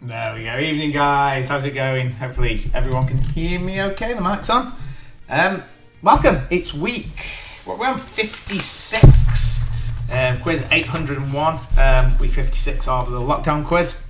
There we go. Evening, guys. How's it going? Hopefully everyone can hear me okay. The mic's on. Welcome. It's week, we're on 56. Quiz 801. Week 56 of the lockdown quiz.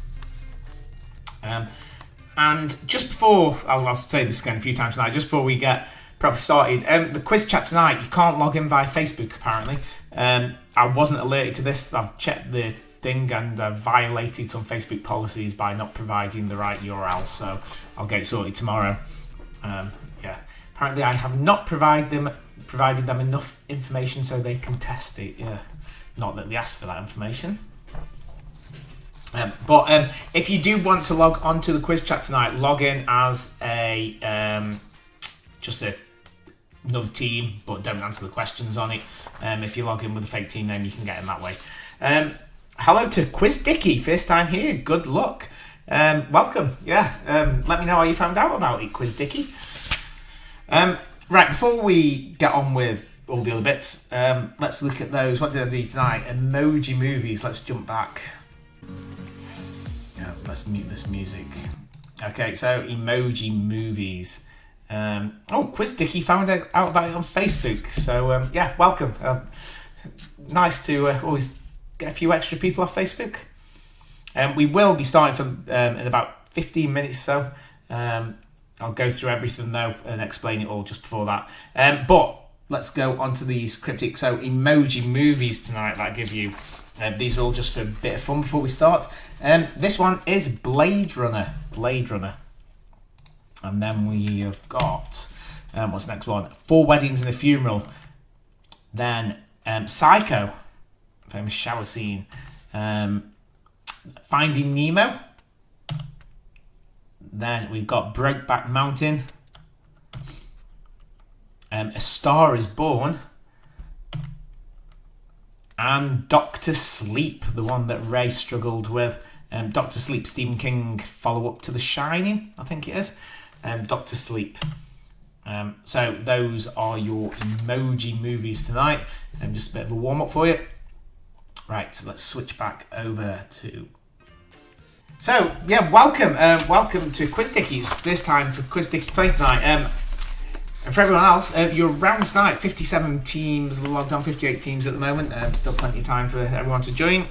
And just before, I'll say this again a few times tonight, just before we get properly started, the quiz chat tonight, you can't log in via Facebook apparently. I wasn't alerted to this. I've checked the thing and violated some Facebook policies by not providing the right URL, so I'll get it sorted tomorrow. Apparently I have not provided them enough information so they can test it. Not that they asked for that information. But if you do want to log on to the quiz chat tonight, log in as another team, but don't answer the questions on it. If you log in with a fake team name, you can get in that way. Hello to Quiz Dicky, first time here. Good luck. Welcome. Let me know how you found out about it, Quiz Dicky. Right, before we get on with all the other bits, let's look at those. What did I do tonight? Emoji movies. Let's jump back. Let's mute this music. Okay, so emoji movies. Quiz Dicky found out about it on Facebook. So welcome. Nice to always get a few extra people off Facebook. We will be starting in about 15 minutes or so. I'll go through everything though and explain it all just before that. But let's go on to these cryptic. So emoji movies tonight that I give you. These are all just for a bit of fun before we start. This one is Blade Runner. And then we have got, what's the next one? 4 Weddings and a Funeral. Then Psycho, famous shower scene. Finding Nemo. Then we've got Brokeback Mountain. A Star is Born. And Dr. Sleep, the one that Ray struggled with. Dr. Sleep, Stephen King follow-up to The Shining, I think it is. Dr. Sleep. So those are your emoji movies tonight. Just a bit of a warm-up for you. Right, so let's switch back over to... So, welcome. Welcome to Quiz Dicky. It's first time for Quiz Dicky Play tonight. And for everyone else, your rounds tonight, 57 teams logged on, 58 teams at the moment. Still plenty of time for everyone to join.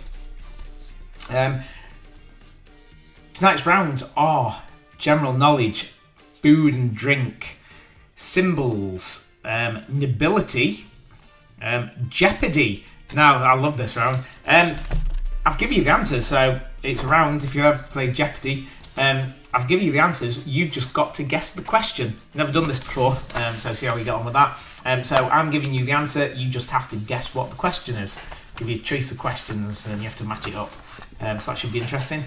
Tonight's rounds are general knowledge, food and drink, symbols, nobility, Jeopardy. Now, I love this round. I've given you the answers, so it's a round if you ever played Jeopardy. I've given you the answers. You've just got to guess the question. Never done this before, so see how we get on with that. So I'm giving you the answer. You just have to guess what the question is. Give you a choice of questions, and you have to match it up. So that should be interesting.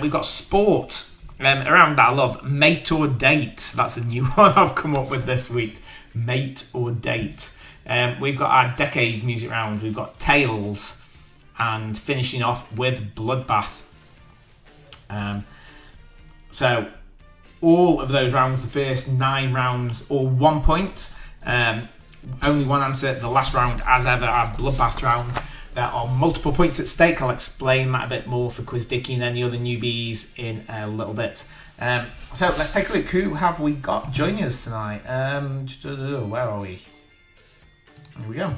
We've got sport. Around that I love mate or date. That's a new one I've come up with this week. Mate or date. We've got our decades music round. We've got tales, and finishing off with bloodbath. So all of those rounds, the first 9 rounds, all 1 point. Only one answer. The last round, as ever, our bloodbath round. There are multiple points at stake. I'll explain that a bit more for Quiz Dicky and any other newbies in a little bit. So let's take a look. Who have we got joining us tonight? Where are we? Here we go.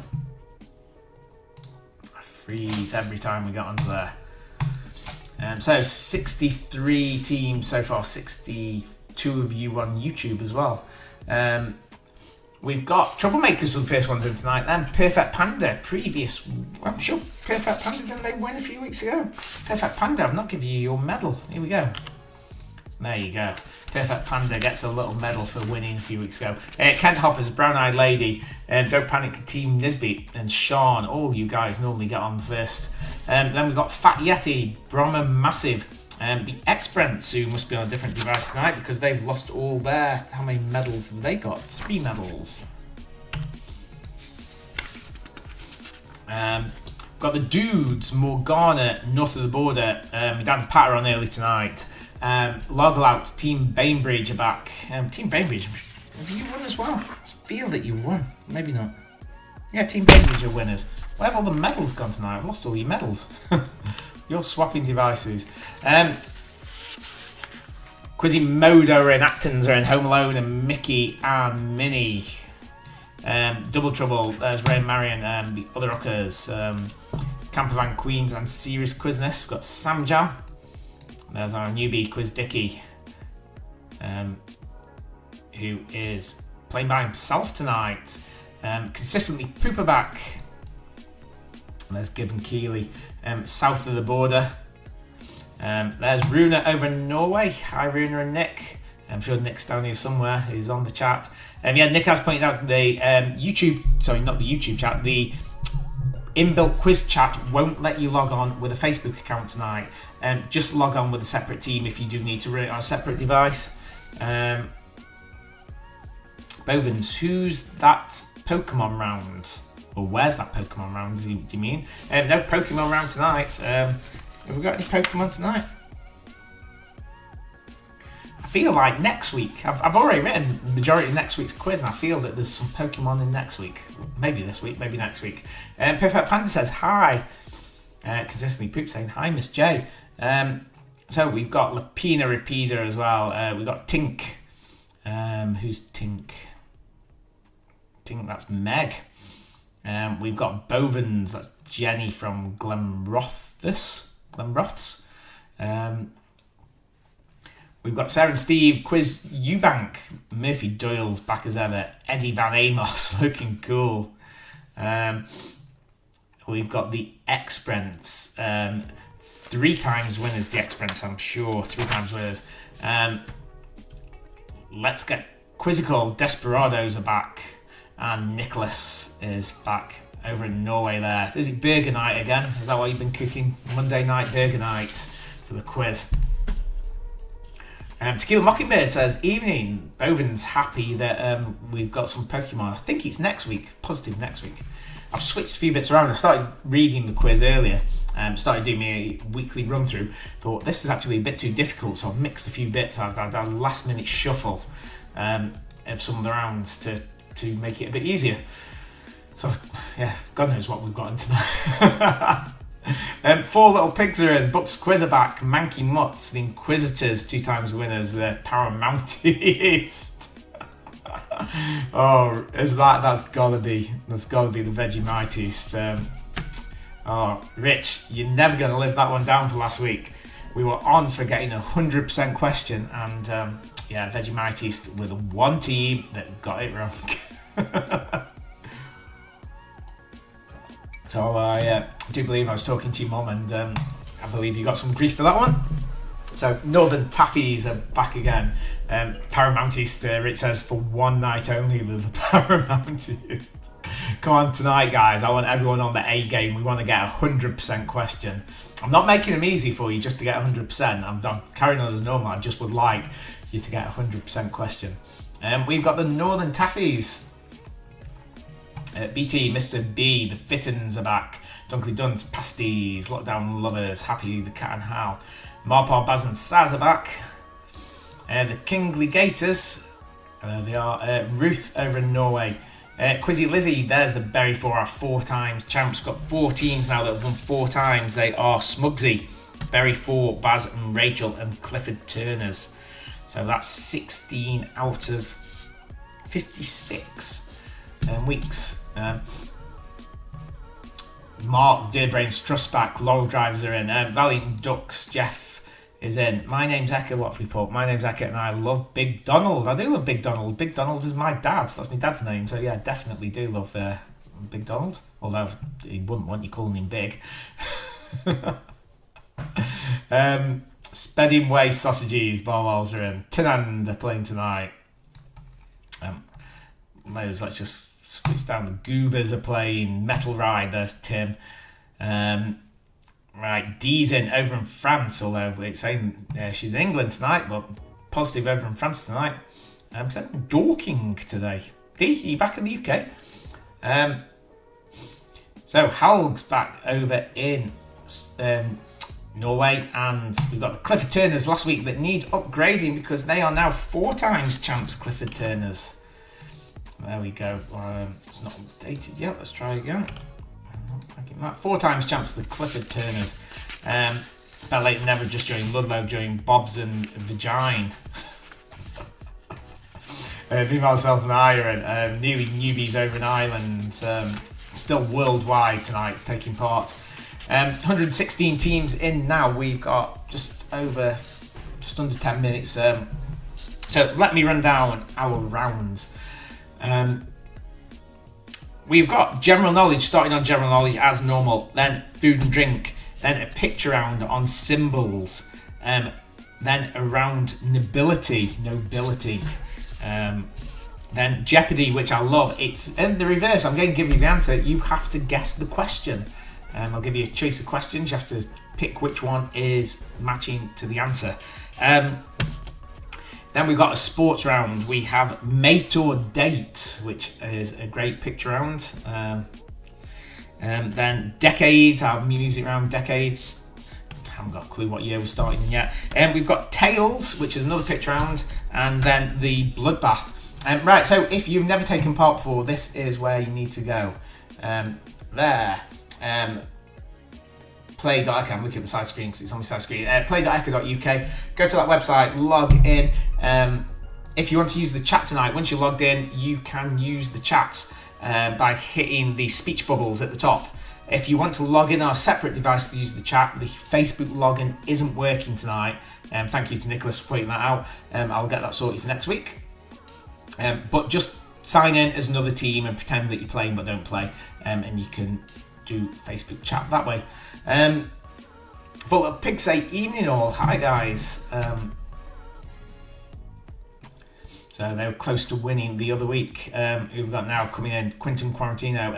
I freeze every time we get onto there. So 63 teams so far, 62 of you on YouTube as well. We've got Troublemakers for the first ones in tonight, then Perfect Panda, I'm sure Perfect Panda, didn't they win a few weeks ago? Perfect Panda, I've not given you your medal. Here we go. There you go. Perfect Panda gets a little medal for winning a few weeks ago. Kent Hopper's Brown Eyed Lady, Don't Panic, Team Nisbet, and Sean. All you guys normally get on first. Then we've got Fat Yeti, Brahma Massive, the X-Brents, who must be on a different device tonight because they've lost all their... How many medals have they got? 3 medals. Got the Dudes, Morgana, North of the Border. We had Patter on early tonight. Logalout, Team Bainbridge are back. Team Bainbridge, have you won as well? I feel that you won. Maybe not. Yeah, Team Bainbridge are winners. Where have all the medals gone tonight? I've lost all your medals. You're swapping devices. Quasimodo and Actons are in Home Alone, and Mickey and Minnie. Double Trouble, there's Ray and Marion, the other rockers, Campervan Queens and Serious Quizness. We've got Sam Jam. There's our newbie Quiz Dicky, who is playing by himself tonight. Consistently Pooperback. There's Gibb and Keeley, south of the border. There's Runa over in Norway. Hi Runa and Nick. I'm sure Nick's down here somewhere. He's on the chat. Nick has pointed out the not the YouTube chat, the inbuilt quiz chat won't let you log on with a Facebook account tonight. Just log on with a separate team if you do need to run it on a separate device. Bovens, who's that Pokemon round? Or where's that Pokemon round, do you mean? No Pokemon round tonight. Have we got any Pokemon tonight? I feel like next week, I've already written the majority of next week's quiz, and I feel that there's some Pokemon in next week. Maybe this week, maybe next week. Perfect Panda says hi. Consistently Poop saying hi, Miss J. So we've got Lapina Repeater as well. We've got Tink. Who's Tink? Tink, that's Meg. We've got Bovens, that's Jenny from Glenroths. We've got Sarah and Steve, Quiz Eubank, Murphy Doyle's back as ever, Eddie Van Amos looking cool. We've got the X-Brents, 3 times winners, the X-Brents, I'm sure, 3 times winners. Let's get Quizzical, Desperados are back, and Nicholas is back over in Norway there. Is it burger night again? Is that what you've been cooking? Monday night burger night for the quiz. Tequila Mockingbird says, evening, Boven's happy that we've got some Pokemon. I think it's next week, positive next week. I've switched a few bits around. I started reading the quiz earlier, started doing my weekly run through. Thought this is actually a bit too difficult, so I've mixed a few bits. I've done a last minute shuffle of some of the rounds to make it a bit easier. So yeah, God knows what we've got in tonight. 4 Little Pigs are in, Bucks Quiz are back, Manky Mutts, the Inquisitors, 2 times winners, the Paramounteist. Oh, is that's gotta be the Vegemiteist. Rich, you're never gonna live that one down for last week. We were on for getting 100% question, and Vegemiteist were the one team that got it wrong. So I do believe I was talking to your mum, and I believe you got some grief for that one. So Northern Taffies are back again. Paramounteist, Rich says, for one night only, the Paramounteist. Come on tonight, guys. I want everyone on the A game. We want to get 100% question. I'm not making them easy for you just to get 100%. I'm carrying on as normal. I just would like you to get 100% question. We've got the Northern Taffies. BT, Mr. B, the Fittins are back. Dunkley Dunce, Pasties, Lockdown Lovers, Happy, the Cat and Hal. Marpar, Baz and Saz are back. The Kingly Gators, they are Ruth over in Norway. Quizzy Lizzie, there's the Berry for our 4 times champs. Got 4 teams now that have won 4 times. They are Smugsy, Berry 4, Baz and Rachel, and Clifford Turners. So that's 16 out of 56 weeks. Mark, Dearbrains, Trustback, Laurel Drivers are in. Valiant Ducks, Jeff is in. My name's Ecke, what have we put? My name's Ecke and I love Big Donald. I do love Big Donald. Big Donald is my dad. That's my dad's name. So yeah, definitely do love Big Donald. Although he wouldn't want you calling him Big. Spedding Way Sausages, Barwells are in. Tinand are playing tonight. Let's just switch down. The Goobers are playing. Metal Ride, there's Tim. Right, Dee's in over in France, although it's saying she's in England tonight, but positive over in France tonight. Says Dorking today. Dee, are you back in the UK? So Halg's back over in Norway, and we've got the Clifford Turners last week that need upgrading because they are now 4 times champs, Clifford Turners. There we go. It's not updated yet. Let's try again. 4 times champs, the Clifford Turners. Better late than never. Just joined Ludlow, joined Bob's and Vagine. Me, myself, and Iron. Newbies over in Ireland. Still worldwide tonight, taking part. 116 teams in now. We've got just under 10 minutes. So let me run down our rounds. We've got general knowledge, starting on general knowledge as normal, then food and drink, then a picture round on symbols, then around nobility, then Jeopardy, which I love. It's in the reverse. I'm going to give you the answer. You have to guess the question. I'll give you a choice of questions. You have to pick which one is matching to the answer. Then we've got a sports round. We have Mate or Date, which is a great picture round. Then Decades, our music round, Decades. I haven't got a clue what year we're starting yet. We've got Tales, which is another picture round. And then the Bloodbath. Right, so if you've never taken part before, this is where you need to go. Play.ecke, I'm looking at the side screen because it's on my side screen. Play.ecke.uk. Go to that website, log in. If you want to use the chat tonight, once you're logged in, you can use the chat by hitting the speech bubbles at the top. If you want to log in on a separate device to use the chat, the Facebook login isn't working tonight. Thank you to Nicholas for pointing that out. I'll get that sorted for next week. But just sign in as another team and pretend that you're playing but don't play, and you can do Facebook chat that way. Full of Pigs say evening all. Hi guys. So they were close to winning the other week. Who we've got now coming in? Quinton Quarantino,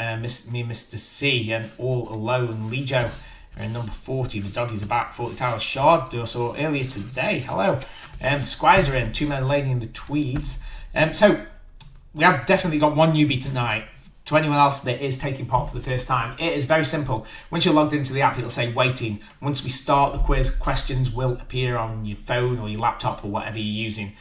me and Mr. C, and All Alone. Lejo are in number 40. The doggies are back. 40 Towers. Shard, who I saw earlier today. Hello. Squires are in. Two men lady in the tweeds. So we have definitely got one newbie tonight. To anyone else that is taking part for the first time, it is very simple. Once you're logged into the app, it'll say waiting. Once we start the quiz, questions will appear on your phone or your laptop or whatever you're using.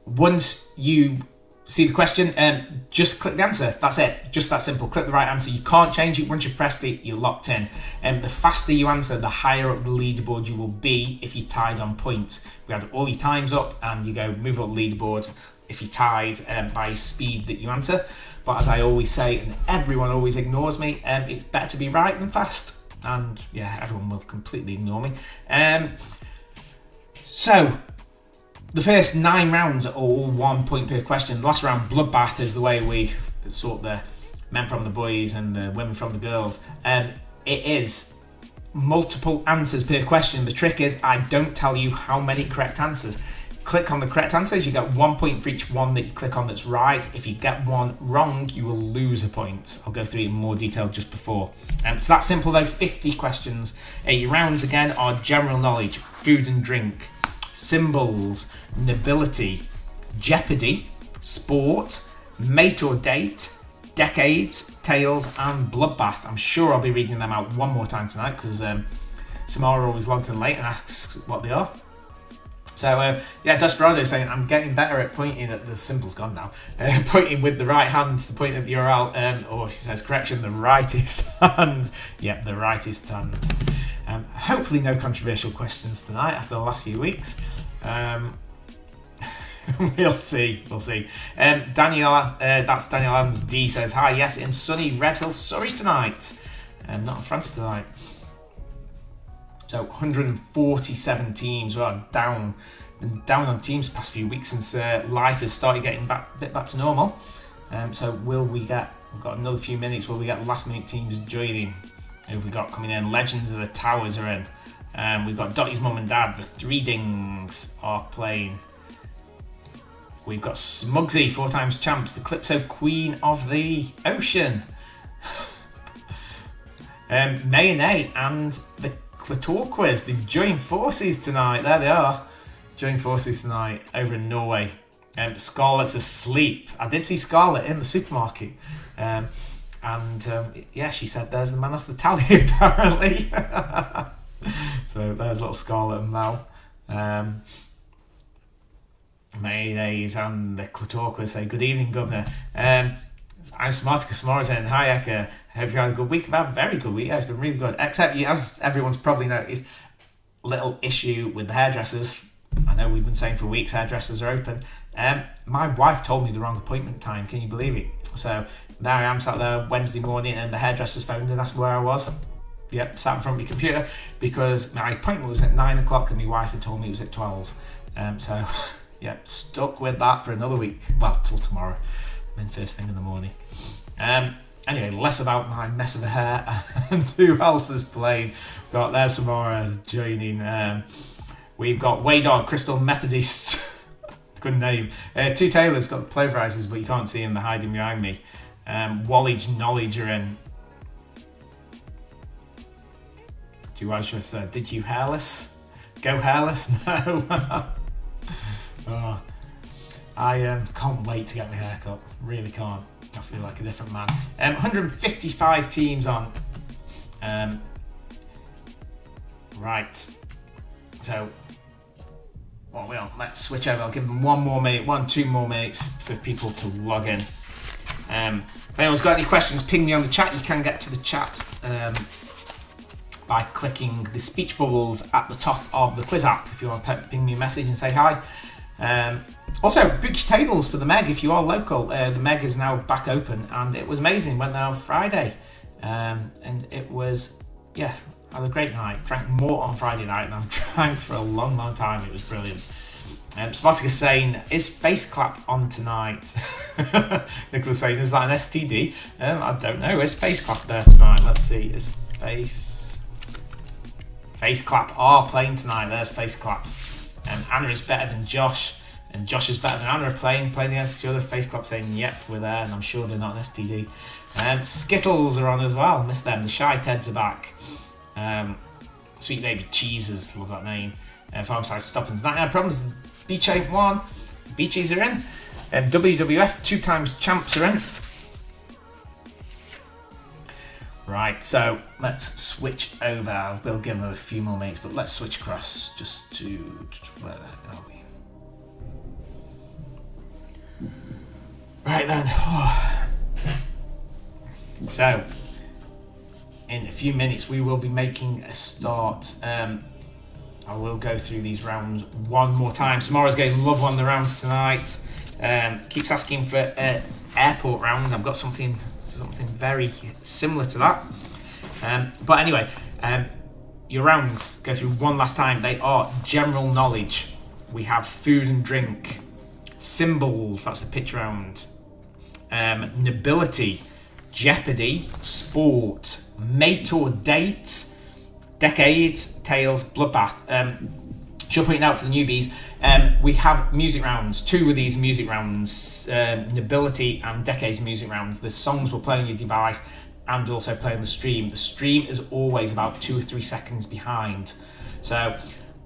Once you see the question, just click the answer. That's it. Just that simple. Click the right answer. You can't change it. Once you've pressed it, you're locked in. The faster you answer, the higher up the leaderboard you will be if you're tied on points. We had all your times up and you go move up the leaderboard if you're tied by speed that you answer. But as I always say, and everyone always ignores me, it's better to be right than fast. And yeah, everyone will completely ignore me. So the first 9 rounds are all 1 point per question. The last round, Bloodbath, is the way we sort the men from the boys and the women from the girls. It is multiple answers per question. The trick is I don't tell you how many correct answers. Click on the correct answers. You get 1 point for each one that you click on that's right. If you get one wrong, you will lose a point. I'll go through it in more detail just before. It's that simple though. 50 questions. Your rounds again are general knowledge, food and drink, symbols, nobility, Jeopardy, sport, Mate or Date, Decades, Tales, and Bloodbath. I'm sure I'll be reading them out one more time tonight because Samara always logs in late and asks what they are. So yeah, Desperado is saying I'm getting better at pointing at the symbol's gone now. Pointing with the right hand to point at the URL, or she says correction, the rightist hand. Yep, the rightist hand. Hopefully no controversial questions tonight after the last few weeks. We'll see. Daniel, that's Daniel Adams D says, hi, yes, in sunny Red Hill, Surrey tonight. Not in France tonight. So 147 teams are down on teams the past few weeks since life has started getting a bit back to normal. So we've got another few minutes, will we get last minute teams joining? Who have we got coming in? Legends of the Towers are in. We've got Dottie's mum and dad, the Three Dings are playing. We've got Smugsy, 4 times champs, the Calypso Queen of the Ocean. Mayonnaise and the Clitorquiz, they've joined forces tonight. There they are. Joined forces tonight over in Norway. Scarlett's asleep. I did see Scarlett in the supermarket. Yeah, she said there's the man off the tally apparently. So there's little Scarlett and Mal. Mayonnaise and the Clitorquiz say good evening, Governor. I'm Smarticus Morrison. Hi, Ecke. I hope you had a good week. I've had a very good week. Yeah, it's been really good. Except, as everyone's probably noticed, little issue with the hairdressers. I know we've been saying for weeks hairdressers are open. My wife told me the wrong appointment time. Can you believe it? So there I am sat there Wednesday morning and the hairdresser's phoned and asked where I was. Yep, sat in front of my computer because my appointment was at 9 o'clock and my wife had told me it was at 12. So, yeah, stuck with that for another week. Well, till tomorrow. I'm in first thing in the morning. Anyway, less about my mess of a hair and who else is playing. There's Samora joining. We've got Waydog, Crystal Methodist. Good name. Two Taylors got the pulverizers, but you can't see them. They're hiding behind me. Wallage Knowledge are in. Did you hairless? Go hairless? No. Oh, I can't wait to get my hair cut. Really can't. I feel like a different man. 155 teams on. Right. So, what are we on? Let's switch over. I'll give them 2 more minutes for people to log in. If anyone's got any questions, ping me on the chat. You can get to the chat by clicking the speech bubbles at the top of the quiz app if you want to ping me a message and say hi. Also, book your tables for the Meg if you are local. The Meg is now back open and it was amazing. Went there on Friday and it was, I had a great night. Drank more on Friday night than I've drank for a long, long time. It was brilliant. Smartic is saying, is Face Clap on tonight? Nicholas saying, is that an STD? I don't know. Is Face Clap there tonight? Let's see. Is Face Clap are playing tonight. There's Face Clap. Anna is better than Josh. And Josh is better than Anna playing against each other. Face Clap saying, yep, we're there. And I'm sure they're not an STD. Skittles are on as well. Missed them. The Shy Teds are back. Sweet Baby Cheeses, love that name. Farmside Stoppins, 99 Problems. Beach Ain't One. Beachies are in. WWF 2 times champs are in. Right, so let's switch over. We'll give them a few more minutes, but let's switch across just to where are we? Right then. So in a few minutes we will be making a start. I will go through these rounds one more time. Samara's getting love on the rounds tonight. Keeps asking for an airport round. I've got something very similar to that. But anyway, your rounds, go through one last time. They are general knowledge. We have food and drink. Symbols, that's the pitch round. Nobility. Jeopardy. Sport. Mate or date. Decades, Tales, Bloodbath. Should point out for the newbies, we have music rounds. 2 of these music rounds, Nobility and Decades music rounds. The songs will play on your device and also play on the stream. The stream is always about 2 or 3 seconds behind. So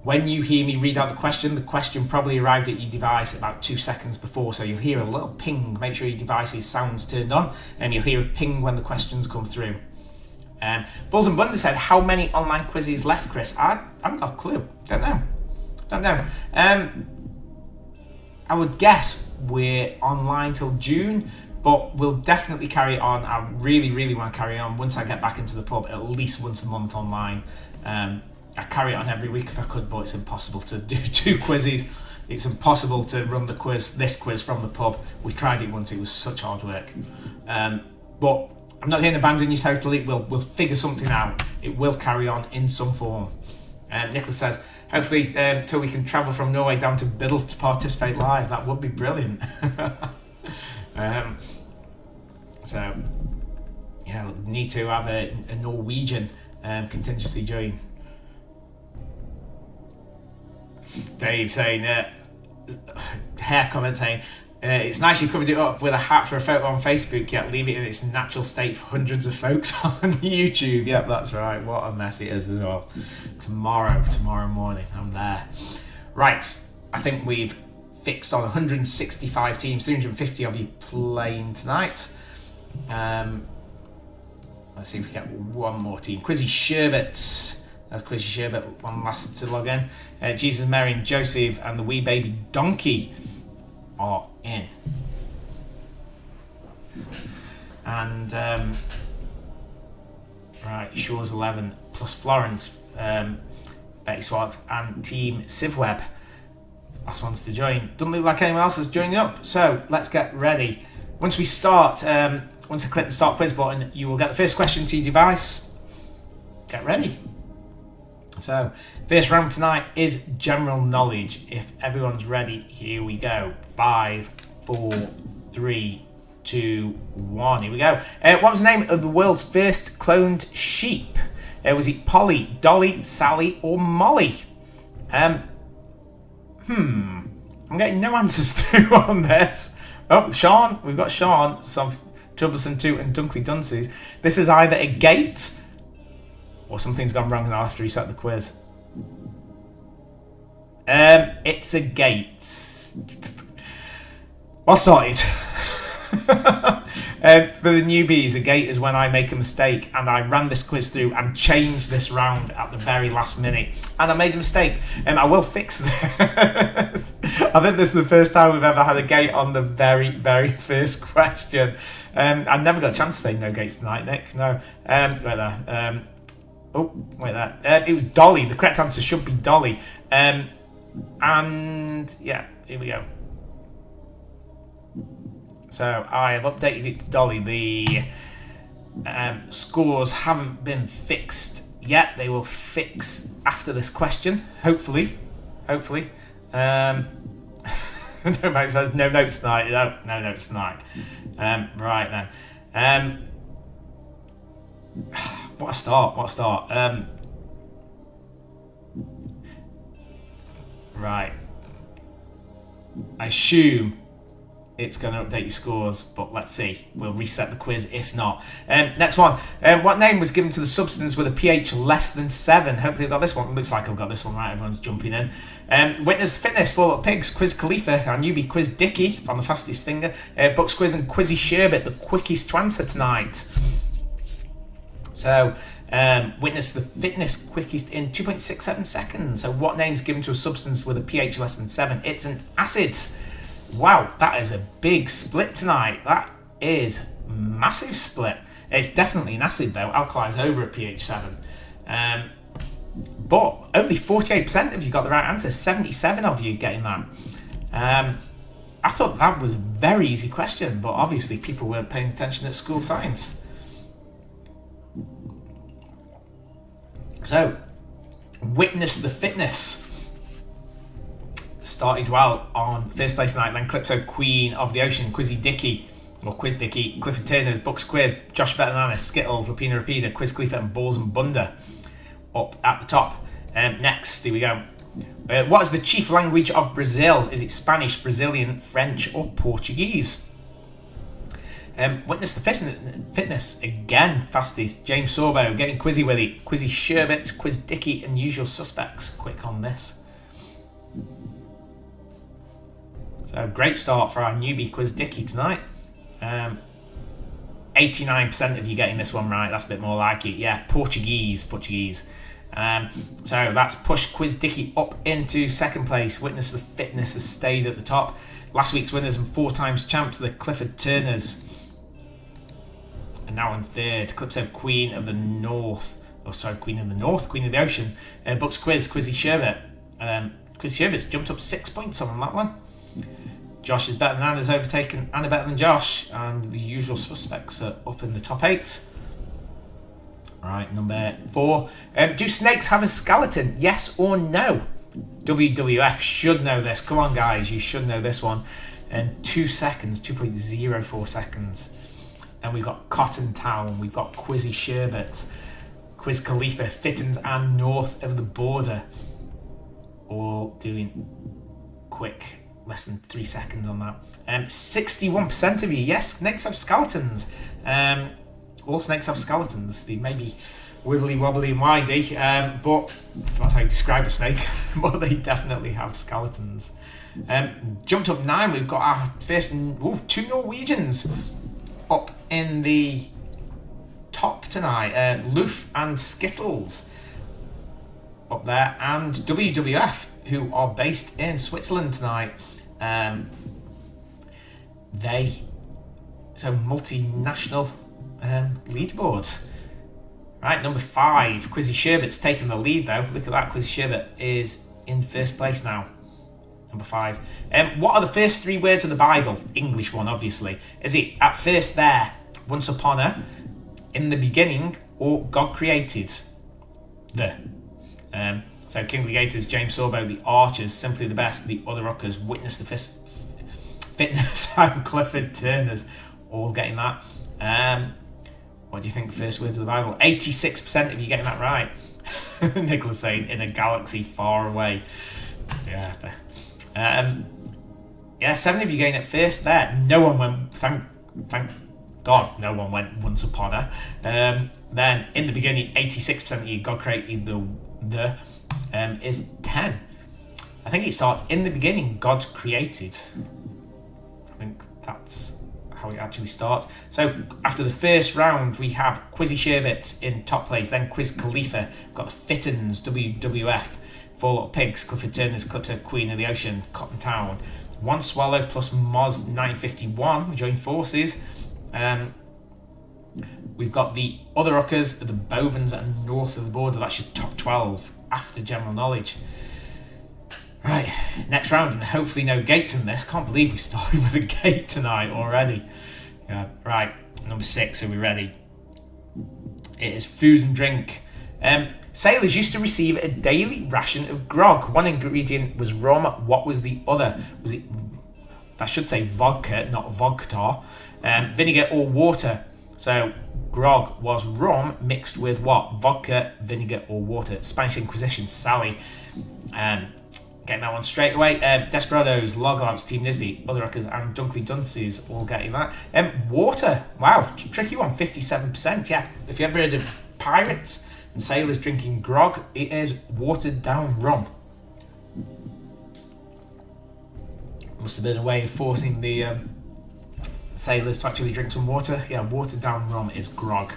when you hear me read out the question probably arrived at your device about 2 seconds before. So you'll hear a little ping. Make sure your device's sound's turned on, and you'll hear a ping when the questions come through. Bulls and Bunder said, how many online quizzes left, Chris? I haven't got a clue. Don't know. I would guess we're online till June, but we'll definitely carry on. I really, really want to carry on once I get back into the pub, at least once a month online. I carry it on every week if I could, but it's impossible to do 2 quizzes. It's impossible to run this quiz from the pub. We tried it once, it was such hard work. But I'm not here to abandon you totally. We'll figure something out. It will carry on in some form. Nicholas says, hopefully till we can travel from Norway down to Biddle to participate live. That would be brilliant. So, yeah, need to have a Norwegian contingency join. Dave saying, hair comment saying, it's nice you covered it up with a hat for a photo on Facebook, yet leave it in its natural state for hundreds of folks on YouTube. Yep, that's right. What a mess it is as well. Tomorrow morning, I'm there. Right, I think we've fixed on 165 teams, 350 of you playing tonight. Let's see if we get one more team. Quizzy Sherbet. That's Quizzy Sherbet, one last to log in. Jesus, Mary and Joseph and the wee baby donkey are in. and right, Shaw's 11 plus Florence, Betty Swartz, and Team Civweb. Last ones to join. Doesn't look like anyone else is joining up, so let's get ready. Once we start, once I click the start quiz button, you will get the first question to your device. Get ready. So, first round tonight is general knowledge. If everyone's ready, here we go. 5, 4, 3, 2, 1. Here we go. What was the name of the world's first cloned sheep? Was it Polly, Dolly, Sally, or Molly? I'm getting no answers through on this. Oh, Sean. We've got Sean. Some Troublesome 2 and Dunkley Dunces. This is either a gate or something's gone wrong and I'll have to reset the quiz. It's a gate. Well started. For the newbies, a gate is when I make a mistake, and I ran this quiz through and changed this round at the very last minute, and I made a mistake. I will fix this. I think this is the first time we've ever had a gate on the very, very first question. I never got a chance to say no gates tonight, Nick. No. Wait there. Wait there. It was Dolly. The correct answer should be Dolly. And yeah, here we go. So I have updated it to Dolly. The scores haven't been fixed yet. They will fix after this question, hopefully. Nobody says no notes tonight. No notes tonight. Right then. What a start. Right. I assume it's going to update your scores, but let's see. We'll reset the quiz if not. Next one. What name was given to the substance with a pH less than 7? Hopefully I've got this one. Looks like I've got this one right. Everyone's jumping in. Witness Fitness, Four Little Pigs, Quiz Khalifa, our newbie Quiz Dicky on the fastest finger, Bucks Quiz and Quizzy Sherbet, the quickest to answer tonight. So, Witness the Fitness quickest in 2.67 seconds. So what name's given to a substance with a pH less than 7? It's an acid. Wow, that is a big split tonight. That is massive split. It's definitely an acid though. Alkali is over a pH 7. But only 48% of you got the right answer. 77 of you getting that. I thought that was a very easy question, but obviously people weren't paying attention at school science. So, Witness the Fitness started well on first place tonight. Then Calypso, Queen of the Ocean, Quizzy Dicky, or Quiz Dicky, Clifford Turner's Bucks Quiz, Josh Bettanana, Skittles, Lapina Rapida, Quiz Khalifa, and Balls and Bunda up at the top. Next, here we go. What is the chief language of Brazil? Is it Spanish, Brazilian, French, or Portuguese? Witness the Fitness again, fastest. James Sorbo getting quizzy with it. Quizzy Sherbet, Quiz Dicky, and Usual Suspects. Quick on this. So great start for our newbie Quiz Dicky tonight. 89% of you getting this one right. That's a bit more like it. Yeah, Portuguese. So that's pushed Quiz Dicky up into second place. Witness the Fitness has stayed at the top. Last week's winners and 4 times champs, the Clifford Turners. And now in third, Calypso, Queen of the North. Queen of the Ocean. Bucks Quiz, Quizzy Sherbet. Quizzy Sherbet's jumped up 6 points on that one. Josh is better than Anna's overtaken Anna better than Josh. And the Usual Suspects are up in the top 8. Right, number 4. Do snakes have a skeleton? Yes or no? WWF should know this. Come on, guys, you should know this one. 2 seconds, 2.04 seconds. Then we've got Cotton Town, we've got Quizzy Sherbet, Quiz Khalifa, Fittens, and North of the Border. All doing quick, less than 3 seconds on that. 61% of you, yes, snakes have skeletons. All snakes have skeletons. They may be wibbly wobbly and windy, but if that's how you describe a snake, but they definitely have skeletons. Jumped up 9, we've got our first 2 Norwegians up in the top tonight. Loof and Skittles up there, and WWF, who are based in Switzerland tonight. They So multinational leaderboard. Right, number 5. Quizzy Sherbet's taken the lead though. Look at that. Quizzy Sherbet is in first place now. Number 5. What are the first 3 words of the Bible? English one, obviously. Is it at first there, once upon a, in the beginning, or God created? So Kingly Gators, James Sorbo, the Archers, Simply the Best, the Other Rockers, Witness the Fitness, and Clifford Turners, all getting that. What do you think the first words of the Bible? 86% of you getting that right. Nicholas saying, in a galaxy far away. Yeah. 7 of you getting it first there. No one went, thank God, no one went once upon a. Then, in the beginning, 86% of you, God created the is 10. I think it starts, in the beginning, God created. I think that's how it actually starts. So after the first round, we have Quizzy Sherbet in top place, then Quiz Khalifa, got the Fittens, WWF, Four Little Pigs, Clifford Turner's, Calypso, Queen of the Ocean, Cotton Town, One Swallow plus Moz 951, join forces. We've got the Other Rockers, the Bovens, and North of the Border. That's your top 12 after general knowledge. Right, next round, and hopefully no gates in this. Can't believe we started with a gate tonight already. Yeah, right, number 6, are we ready? It is food and drink. Sailors used to receive a daily ration of grog. One ingredient was rum. What was the other? Was it, that should say vodka, not vodka. Vinegar or water. So grog was rum mixed with what? Vodka, vinegar or water. Spanish Inquisition, Sally. Getting that one straight away. Desperados, Logouts, Team Nisby, Other Rockers, and Dunkley Dunces all getting that. Water. Wow, tricky one, 57%. Yeah, if you ever heard of pirates and sailors drinking grog, it is watered down rum. Must have been a way of forcing the sailors to actually drink some water. Yeah, watered down rum is grog.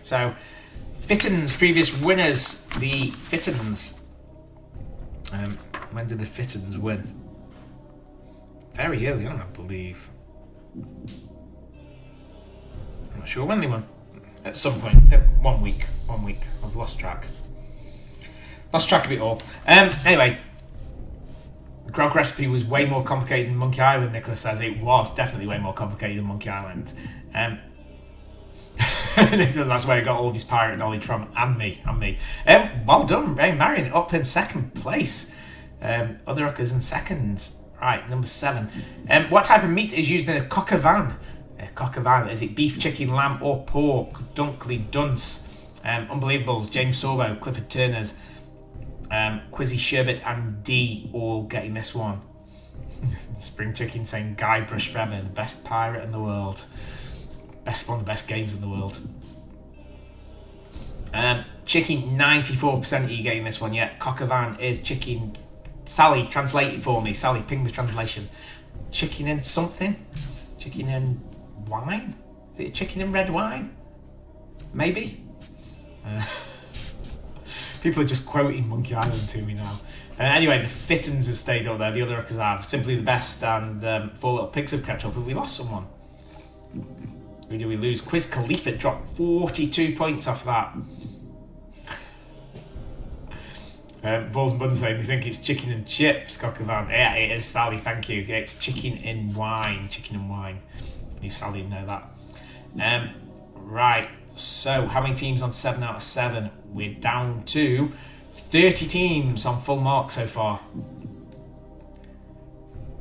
So, Fittens, previous winners, the Fittens. When did the Fittens win? Very early on, I believe. I'm not sure when they won. At some point. 1 week. I've lost track. Lost track of it all. Anyway. Grog recipe was way more complicated than Monkey Island, Nicholas says. It was definitely way more complicated than Monkey Island. That's where he got all of his pirate knowledge from, and me. Well done, Ray Marion, up in second place. Other Rockers in second. Right, number 7. What type of meat is used in a coq au vin? A coq au vin, is it beef, chicken, lamb, or pork? Dunkley Dunce, Unbelievables, James Sorbo, Clifford Turners, Quizzy Sherbet, and D all getting this one. Spring Chicken saying Guybrush Threadman, the best pirate in the world. One of the best games in the world. Chicken, 94% of you getting this one. Yeah, coq au vin is chicken. Sally, translate it for me. Sally, ping the translation. Chicken in something? Chicken in wine? Is it chicken in red wine? Maybe? People are just quoting Monkey Island to me now. Anyway, the Fittens have stayed up there. The Other Rockers have. Simply the Best and Four Little Pigs have crept up. Have we lost someone? Who do we lose? Quiz Khalifa dropped 42 points off that. Balls and Buns saying they think it's chicken and chips, coq au vin. Yeah, it is, Sally, thank you. Yeah, it's chicken in wine. Leave Sally know that. Right, so how many teams on 7 out of 7? We're down to 30 teams on full mark so far.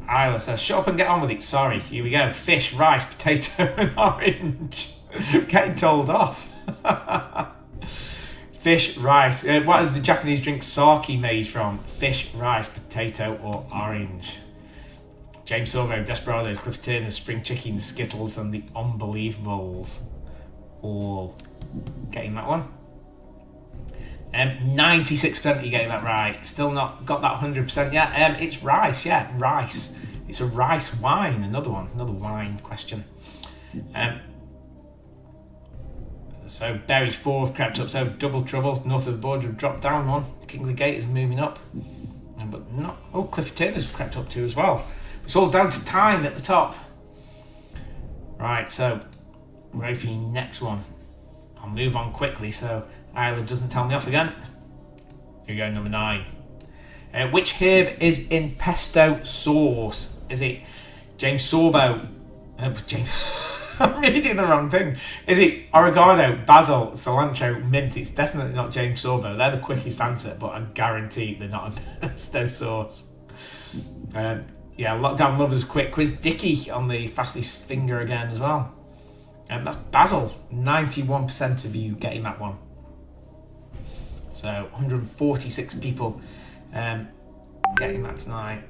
Isla says, shut up and get on with it. Sorry, here we go. Fish, rice, potato, and orange. Getting told off. Fish, rice. What is the Japanese drink sake made from? Fish, rice, potato, or orange? James Sorbo, Desperados, Cliff Turner, Spring Chicken, Skittles, and the Unbelievables. All getting that one. 96% are getting that right. Still not got that 100% yet. It's rice, yeah, rice. It's a rice wine. Another wine question. So Berry's 4 have crept up. So Double Trouble, North of the Border have dropped down one. Kingly Gate is moving up, but not. Oh, Clifford Turner's crept up too as well. It's all down to time at the top. Right, so ready for your next one. I'll move on quickly so Isla doesn't tell me off again. Here we go, number 9. Which herb is in pesto sauce? Is it James Sorbo? I'm reading the wrong thing. Is it oregano, basil, cilantro, mint? It's definitely not James Sorbo. They're the quickest answer, but I guarantee they're not in pesto sauce. Lockdown lovers quick quiz Dicky on the fastest finger again as well. That's basil. 91% of you getting that one. So 146 people getting that tonight.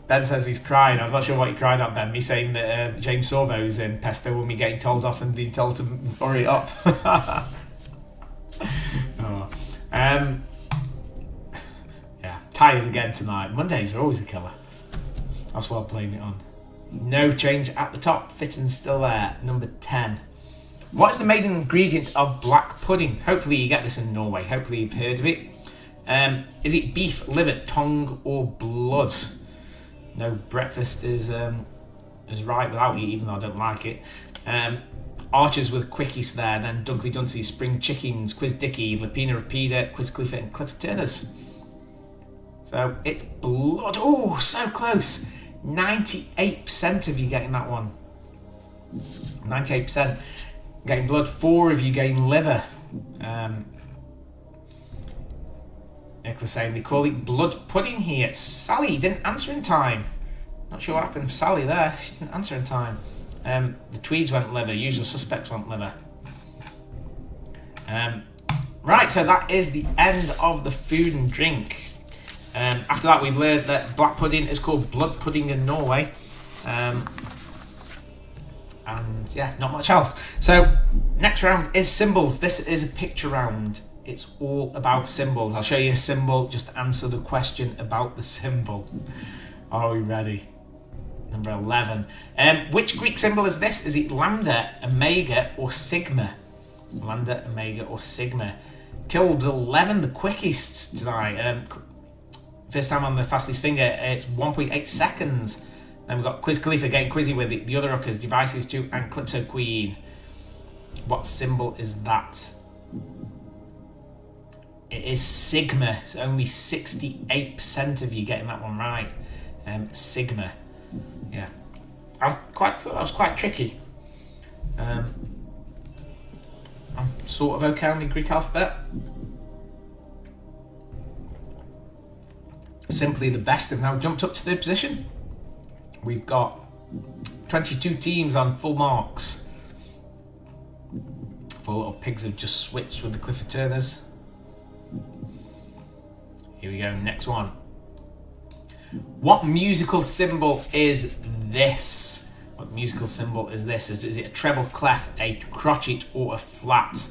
Ben says he's crying. I'm not sure what he cried at, Ben. Me saying that James Sorbo's in pesto and me getting told off and being told to hurry up. Tired again tonight. Mondays are always a killer. That's what I'll blame it on. No change at the top. Fitting's still there. Number 10. What is the main ingredient of black pudding? Hopefully you get this in Norway. Hopefully you've heard of it. Is it beef, liver, tongue, or blood? No, breakfast is right without it, even though I don't like it. Archers with quickies there. Then Dunkley Duncy, Spring Chickens, Quiz Dicky, Lapina Rapida, Quiz Clifford, and Clifford Turners. So it's blood. Oh, so close. 98% of you getting that one. 98% getting blood. 4 of you getting liver. Nicholas saying they call it blood pudding here. Sally didn't answer in time. Not sure what happened for Sally there. She didn't answer in time. The Tweeds went liver. Usual suspects went liver. Right, so that is the end of the food and drink. After that, we've learned that black pudding is called blood pudding in Norway. And yeah, not much else. So next round is symbols. This is a picture round. It's all about symbols. I'll show you a symbol. Just answer the question about the symbol. Are we ready? Number 11. Which Greek symbol is this? Is it lambda, omega, or sigma? Lambda, omega, or sigma? Tilde 11, the quickest tonight. First time on the fastest finger, it's 1.8 seconds. Then we've got Quiz Khalifa getting quizzy with it. The other rockers, Devices 2 and Calypso Queen. What symbol is that? It is sigma. It's only 68% of you getting that one right. Sigma. Yeah. I thought that was quite tricky. I'm sort of okay on the Greek alphabet. Simply the best have now jumped up to third position. We've got 22 teams on full marks. 4 little pigs have just switched with the Clifford Turners. Here we go, next one. What musical symbol is this? What musical symbol is this? Is it a treble clef, a crotchet, or a flat?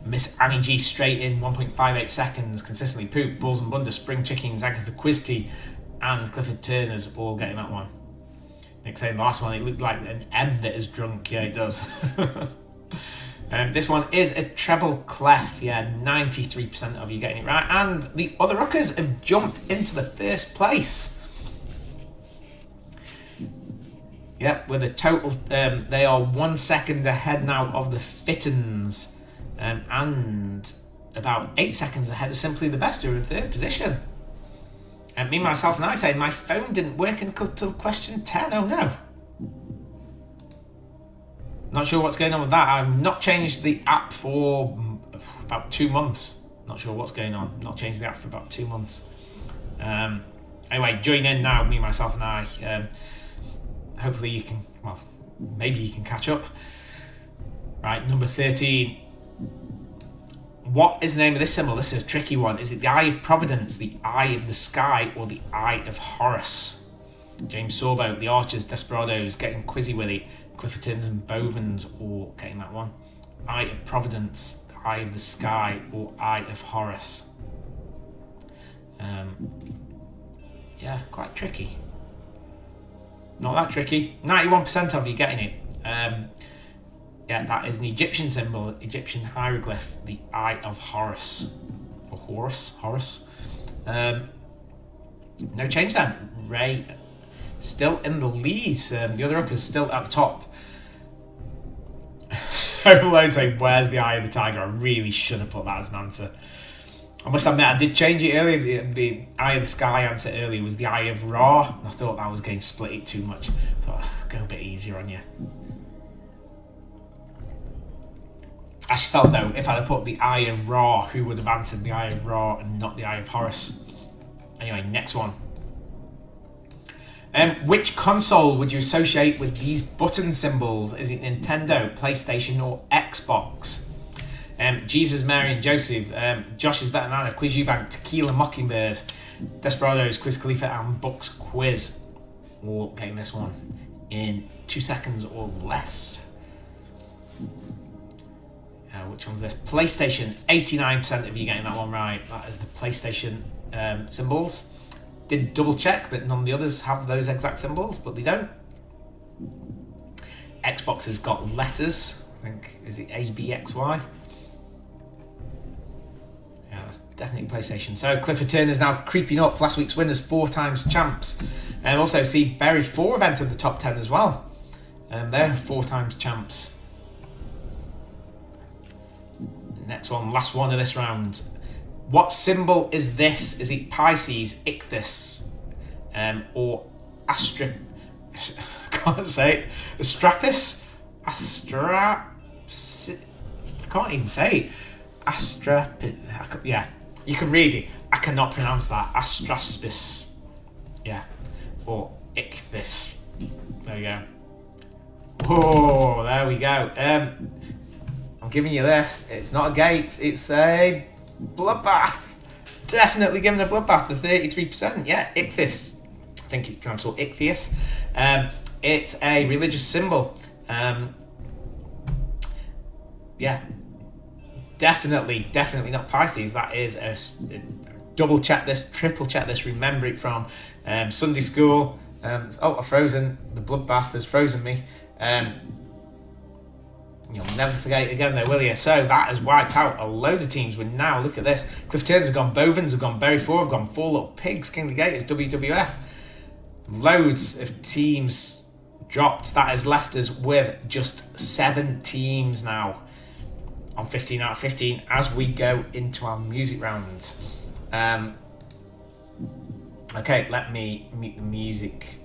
Miss Annie G straight in 1.58 seconds. Consistently Poop, Balls and Blunder, Spring Chickens, Agatha Quizty, and Clifford Turners all getting that one. Nick saying the last one, it looks like an M that is drunk. Yeah, it does. This one is a treble clef. Yeah, 93% of you getting it right. And the other rockers have jumped into the first place. Yep, with a total, they are 1 second ahead now of the Fittens. And about 8 seconds ahead of Simply the Best, who are in third position. And me, myself, and I say my phone didn't work until question 10. Oh no. Not sure what's going on with that. I've not changed the app for about 2 months. Not sure what's going on. Not changed the app for about 2 months. Anyway, join in now, me, myself, and I. Hopefully you can, well, maybe you can catch up. Right, number 13. What is the name of this symbol? This is a tricky one. Is it the Eye of Providence, the Eye of the Sky, or the Eye of Horus? James Sorbo, the Archers, Desperados, getting quizzy with it. Clifford Turners and Bovens all getting that one. Eye of Providence, the Eye of the Sky, or Eye of Horus? Yeah, quite tricky. Not that tricky. 91% of you getting it. Yeah, that is an Egyptian symbol, Egyptian hieroglyph, the Eye of Horus. Or Horus? No change then. Ray still in the lead. The other Uckers still at the top. Overload saying, where's the eye of the tiger? I really should have put that as an answer. I must admit, I did change it earlier. The eye of the sky answer earlier was the eye of Ra. I thought that was going to split it too much. I thought, go a bit easier on you. Ask yourselves though, if I had put the eye of Ra, who would have answered the eye of Ra and not the eye of Horus? Anyway, next one. Which console would you associate with these button symbols? Is it Nintendo, PlayStation, or Xbox? Jesus, Mary, and Joseph. Josh is better than Anna. Quiz Eubank, Tequila Mockingbird, Desperados, Quiz Khalifa, and Bucks Quiz. All getting this one in 2 seconds or less. Which one's this? PlayStation. 89% of you getting that one right. That is the PlayStation symbols. Did double check that none of the others have those exact symbols, but they don't. Xbox has got letters. I think, is it A, B, X, Y? Yeah, that's definitely PlayStation. So Clifford Turner's now creeping up. Last week's winners, 4 times champs. And also see Berry 4 have entered the top 10 as well. They're 4 times champs. Next one, last one of this round. What symbol is this? Is it Pisces, Ichthys, or Astra? I can't say it. Astrapis? I can't even say it. Yeah, you can read it. I cannot pronounce that. Astraspis. Yeah. Or Ichthys. There we go. Oh, there we go. I'm giving you this. It's not a gate. It's a bloodbath. Definitely giving a bloodbath. The 33%. Yeah, Ichthys. I think it's pronounced Ichthys. It's a religious symbol. Yeah. Definitely not Pisces. That is a double check this, triple check this. Remember it from Sunday school. I've frozen. The bloodbath has frozen me. You'll never forget it again though, will you? So that has wiped out a load of teams. With now, look at this. Cliff Turns have gone, Bovens have gone, Berry 4 have gone, 4 Little Pigs, King of the Gators, WWF. Loads of teams dropped. That has left us with just 7 teams now on 15 out of 15 as we go into our music round. Okay, let me mute the music.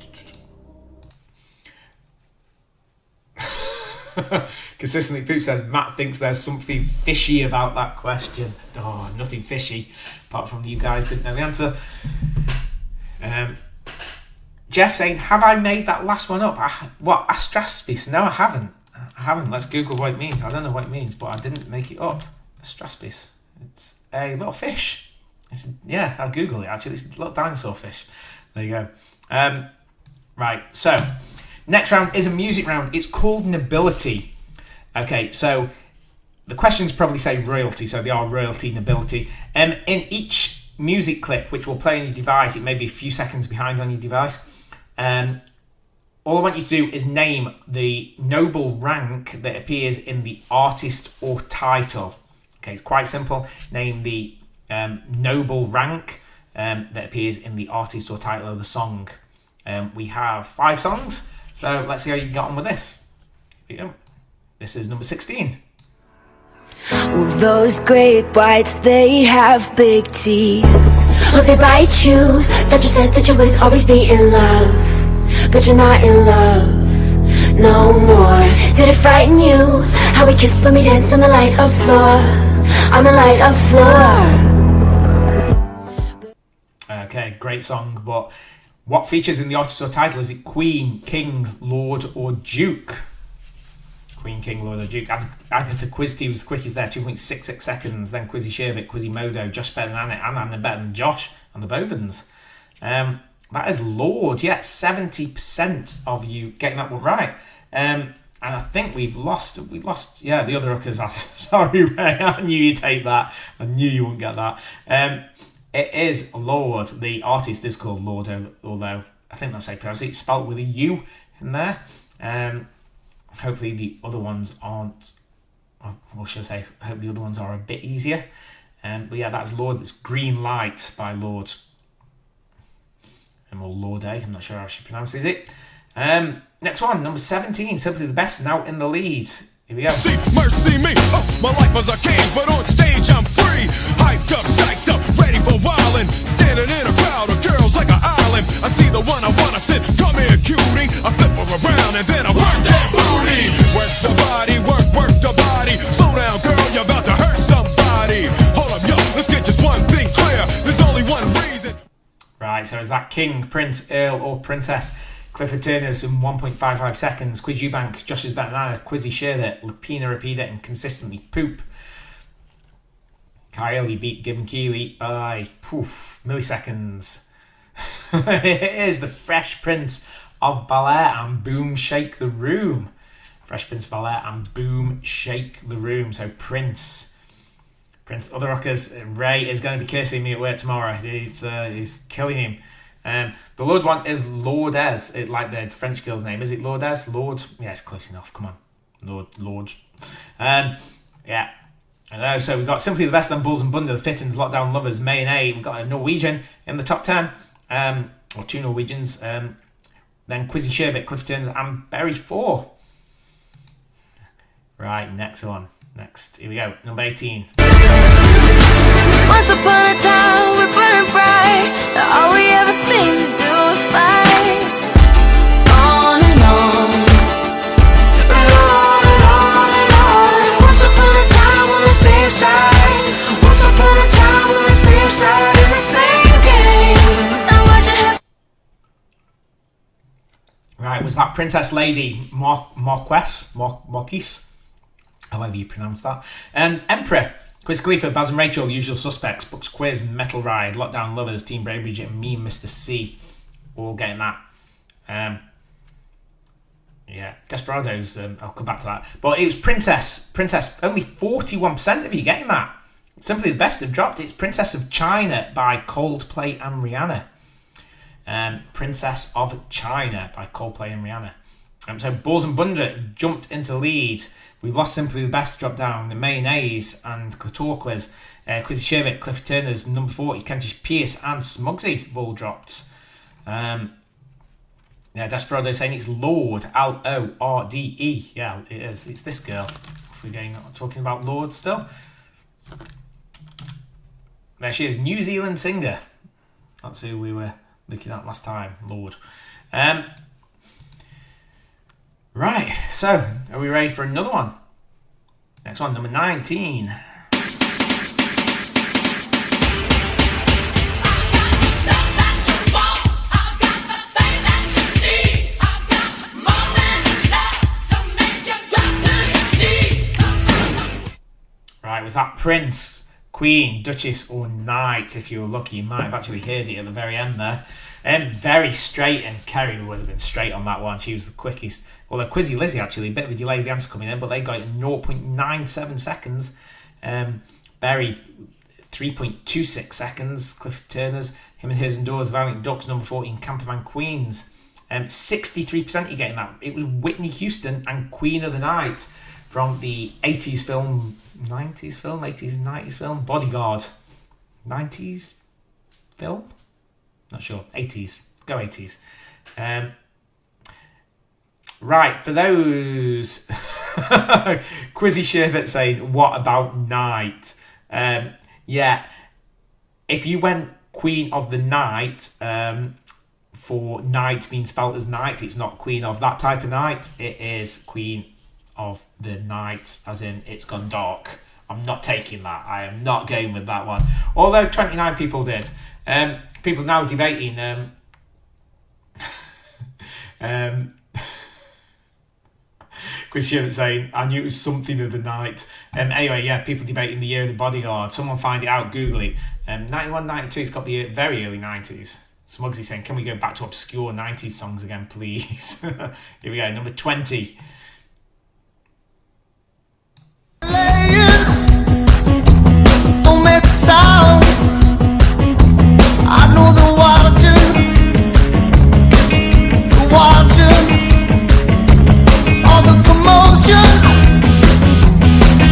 Consistently Poop says Matt thinks there's something fishy about that question. Oh, nothing fishy apart from you guys didn't know the answer. Jeff saying, have I made that last one up? What, Astraspis? No, I haven't. Let's Google what it means. I don't know what it means, but I didn't make it up. Astraspis. It's a little fish. Yeah, I'll Google it actually. It's a little dinosaur fish. There you go. Right, so next round is a music round. It's called Nobility. Okay, so the questions probably say royalty, so they are royalty, nobility. In each music clip, which will play on your device, it may be a few seconds behind on your device. All I want you to do is name the noble rank that appears in the artist or title. Okay, it's quite simple. Name the noble rank that appears in the artist or title of the song. We have 5 songs. So let's see how you get on with this. Here we go. This is number 16. Well, those great whites, they have big teeth. Will they bite you? That you said that you would always be in love, but you're not in love no more. Did it frighten you? How we kissed when we danced on the light of floor, on the light of floor. Okay, great song, but what features in the artist or title? Is it Queen, King, Lord, or Duke? Queen, King, Lord, or Duke. Agatha Quizty was the quickest there, 2.66 seconds. Then Quizzy Sherbet, Quizzy Modo, Josh better than Anna, Anna better than Josh, and the Bovens. That is Lord. Yeah, 70% of you getting that one right. And I think we've lost. Yeah, the other hookers. Sorry, Ray. I knew you'd take that. I knew you wouldn't get that. It is Lord. The artist is called Lord, although I think that's how you pronounce it. It's spelled with a U in there. Hopefully the other ones aren't, or should I say, I hope the other ones are a bit easier. But yeah, that's Lord. It's Green Light by Lord. or Lorde, I'm not sure how she pronounces it. Next one, number 17, Simply the Best, now in the lead. Here we go. See, mercy me, my life was a cage, but on stage I'm free. Hyped up, psyched up, ready for wildin'. Standing in a crowd of girls like an island. I see the one I wanna sit, come here cutie. I flip her around and then I work that booty. Work the body, work the body. Slow down girl, you're about to hurt somebody. Hold up, yo, let's get just one thing clear. There's only one reason. Right, so is that King, Prince, Earl or Princess? Clifford Turner's in 1.55 seconds. Quiz Eubank, Josh is better than Anna, Quizzy Sherbet, Lapina Repeat It, and Consistently Poop. Kylie beat Gibbon Keeley by milliseconds. It is the Fresh Prince of Bel-Air and Boom Shake the Room. Fresh Prince of Bel-Air and Boom Shake the Room. So Prince, other rockers, Ray is going to be cursing me at work tomorrow. He's killing him. The Lord one is Lourdes, like the French girl's name. Is it Lourdes? Lord? Yeah, it's close enough. Come on. Lord. Yeah. I know. So we've got Simply the Best, then Bulls and Bunder, The Fittings, Lockdown Lovers, May and A. We've got a Norwegian in the top 10. Or two Norwegians. Then Quizzy Sherbet, Cliff Turns, and Berry 4. Right, next one. Here we go. Number 18. Once upon a time, we're burning bright. All we ever seem to do is fight. On and on. And on and on and on. Once upon a time on the same side. Once upon a time on the same side in the same game. Now what you have. Right, was that Princess Lady Marquise? However you pronounce that. And Emperor. Quiz Khalifa, Baz and Rachel, Usual Suspects, Books Quiz, Metal Ride, Lockdown Lovers, Team Brave Bridget, and me and Mr. C. All getting that. Yeah, Desperados, I'll come back to that. But it was Princess, only 41% of you getting that. Simply the Best have dropped. It's Princess of China by Coldplay and Rihanna. Princess of China by Coldplay and Rihanna. So Balls and Bunder jumped into lead. We've lost Simply the Best, dropped down. The Mayonnaise and Clitorquiz. Quizzy Sherbet, Cliff Turner's number 40, Kentish Pierce and Smugsy have all dropped. Yeah, Desperado saying it's Lorde, Lorde. Yeah, it is. It's this girl. If we're talking about Lorde still. There she is, New Zealand singer. That's who we were looking at last time, Lorde. Right, so are we ready for another one? Next one, number 19. Right, was that Prince, Queen, Duchess or Knight? If you were lucky, you might have actually heard it at the very end there. Very straight, and Kerry would have been straight on that one. She was the quickest. Although Quizzy Lizzie, actually, a bit of a delay with the answer coming in, but they got it in 0.97 seconds. Berry, 3.26 seconds. Clifford Turner's, Him and Hers and Doors, Valiant Ducks, number 14, Campervan Queens. 63% you're getting that. It was Whitney Houston and Queen of the Night from the 80s film, 90s film, 80s and 90s film, Bodyguard. 90s film? Not sure. 80s. Go 80s. Right, for those Quizzy Sherbet saying, what about Night? Yeah, if you went Queen of the Night, for night being spelled as night, it's not Queen of that type of night. It is Queen of the Night, as in it's gone dark. I'm not taking that. I am not going with that one. Although 29 people did. People now debating Chris Sherbet saying, I knew it was something of the night. Anyway, yeah, people debating the year of the Bodyguard. Someone find it out, Google it. 91, 92, it's got the very early 90s. Smugsy saying, can we go back to obscure 90s songs again, please? Here we go, number 20. Don't make a sound. I know they're watching all the commotion,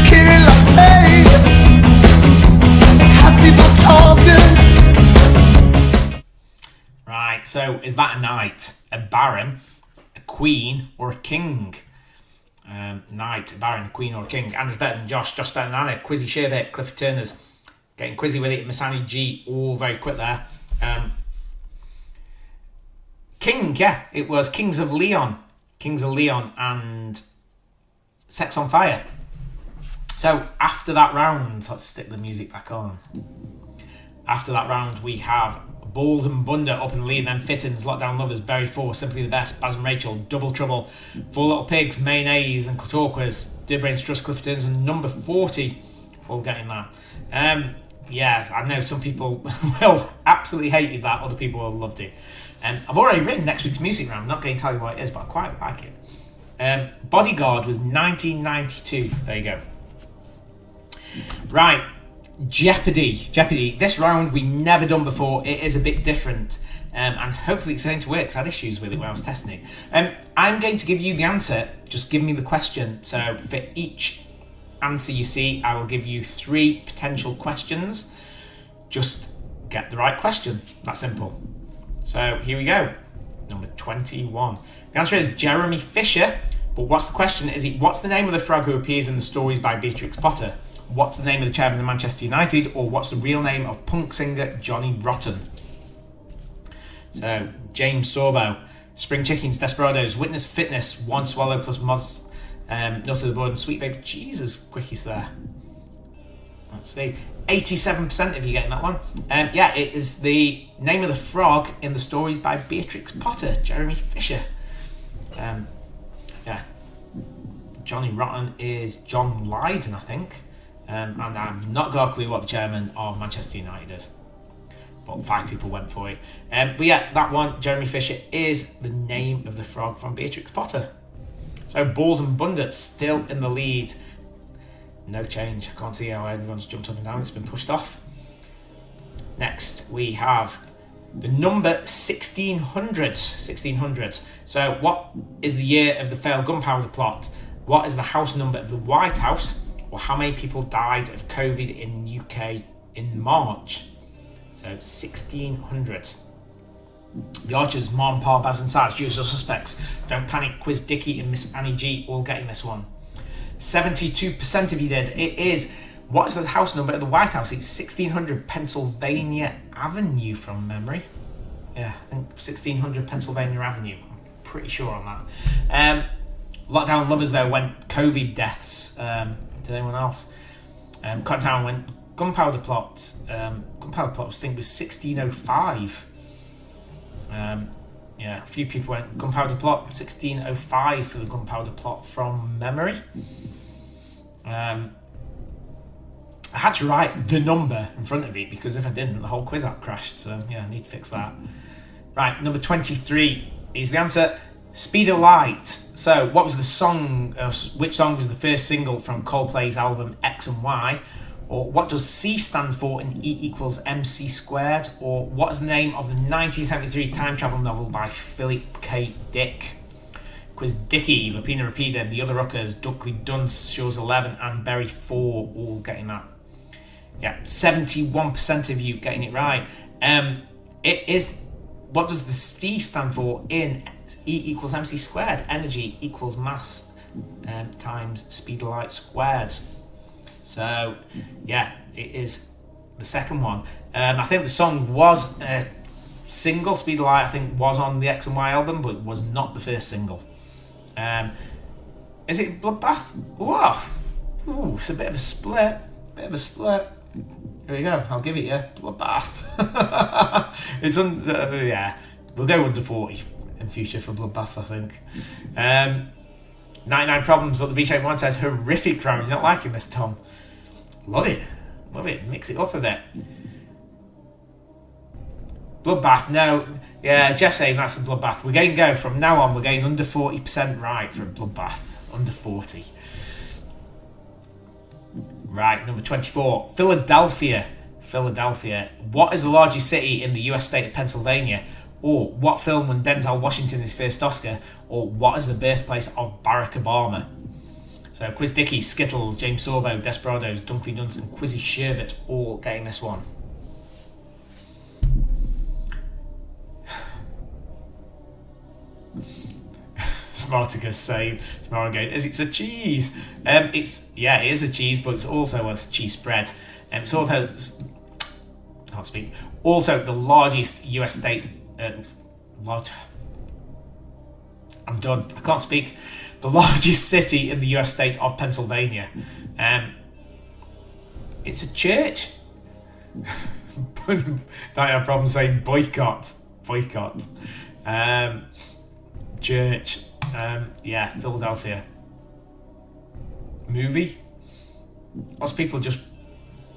killing like hey, have people talking. Right, So is that a knight, a baron, a queen, or a king? Knight, a baron, a queen, or a king? Andrew's better than Josh. Josh better than Anna. Quizzy Sherbet, Clifford Turner's getting quizzy with it. Miss Annie G, all very quick there. King, yeah, it was Kings of Leon. Kings of Leon and Sex on Fire. So after that round, let's stick the music back on. After that round, we have Balls and Bunder up in the lead, then Fittins, Lockdown Lovers, Berry 4, Simply the Best, Baz and Rachel, Double Trouble, Four Little Pigs, Mayonnaise and Clitorquas, Dear Brains, Trust, Clifford Turns, and number 40. All getting that. Yeah, I know some people will absolutely hated that, other people will have loved it. I've already written next week's music round. I'm not going to tell you what it is, but I quite like it. Bodyguard was 1992. There you go. Right, Jeopardy. This round we never done before. It is a bit different, and hopefully it's going to work. 'Cause I had issues with it when I was testing it. I'm going to give you the answer. Just give me the question. So for each answer you see, I will give you 3 potential questions. Just get the right question. That simple. So here we go. Number 21. The answer is Jeremy Fisher. But what's the question? Is it what's the name of the frog who appears in the stories by Beatrix Potter? What's the name of the chairman of Manchester United? Or what's the real name of punk singer Johnny Rotten? So, James Sorbo, Spring Chickens, Desperados, Witness Fitness, One Swallow plus Moz, North of the Board, and Sweet Baby Jesus, quickies there. Let's see. 87% of you getting that one. Yeah, it is the name of the frog in the stories by Beatrix Potter, Jeremy Fisher. Yeah. Johnny Rotten is John Lydon, I think. And I'm not got a clue what the chairman of Manchester United is. But 5 people went for it. But yeah, that one, Jeremy Fisher, is the name of the frog from Beatrix Potter. So Balls and Bunder still in the lead. No change. I can't see how everyone's jumped up and down. It's been pushed off. Next, we have the number 1600. So what is the year of the failed gunpowder plot? What is the house number of the White House? Or how many people died of COVID in UK in March? So 1600. The Archers, Mom, Pa, Baz and Saz, Usual Suspects, Don't Panic, Quiz Dicky and Miss Annie G all getting this one. 72% of you did. It is, what is the house number at the White House? It's 1600 Pennsylvania Avenue from memory. Yeah, I think 1600 Pennsylvania Avenue. I'm pretty sure on that. Lockdown Lovers though went COVID deaths. Did anyone else? Cottown went Gunpowder Plot. Gunpowder Plot I think was 1605. Yeah, a few people went Gunpowder Plot 1605 for the Gunpowder Plot from memory. I had to write the number in front of it because if I didn't, the whole quiz app crashed. So yeah, I need to fix that. Right, number 23 is the answer. Speed of Light. So, what was the song? Which song was the first single from Coldplay's album X and Y? Or what does C stand for in E equals MC squared? Or what is the name of the 1973 time travel novel by Philip K. Dick? Quiz Dicky, Lapina Rapida, The Other Rockers, Duckley Dunce, Shores 11, and Berry 4 all getting that. Yeah, 71% of you getting it right. It is, what does the C stand for in E equals MC squared? Energy equals mass times speed of light squared. So, yeah, it is the second one. I think the song was a single. Speed of Light, I think, was on the X and Y album, but it was not the first single. Is it Bloodbath? Whoa! Ooh, it's a bit of a split. Here we go. I'll give it you. Bloodbath. It's yeah. We'll go under 40 in future for Bloodbath, I think. 99 Problems, but the B-Shape one says horrific round. You're not liking this, Tom. Love it. Mix it up a bit. Bloodbath, no. Yeah, Jeff's saying that's a Bloodbath. We're going to go from now on, we're going under 40% right for a Bloodbath. Under 40. Right, number 24. Philadelphia. What is the largest city in the US state of Pennsylvania? Or what film won Denzel Washington his first Oscar? Or what is the birthplace of Barack Obama? So Quiz Dicky, Skittles, James Sorbo, Desperados, Dunkley Dunce and Quizzy Sherbet all getting this one. Smarticus saying tomorrow again is it's a cheese. It is a cheese, but it's also a cheese spread. It's also can't speak. Also, the largest U.S. state. I'm done. I can't speak. The largest city in the U.S. state of Pennsylvania. It's a church. Don't have a problem saying boycott. Church. Philadelphia. Movie. Lots of people are just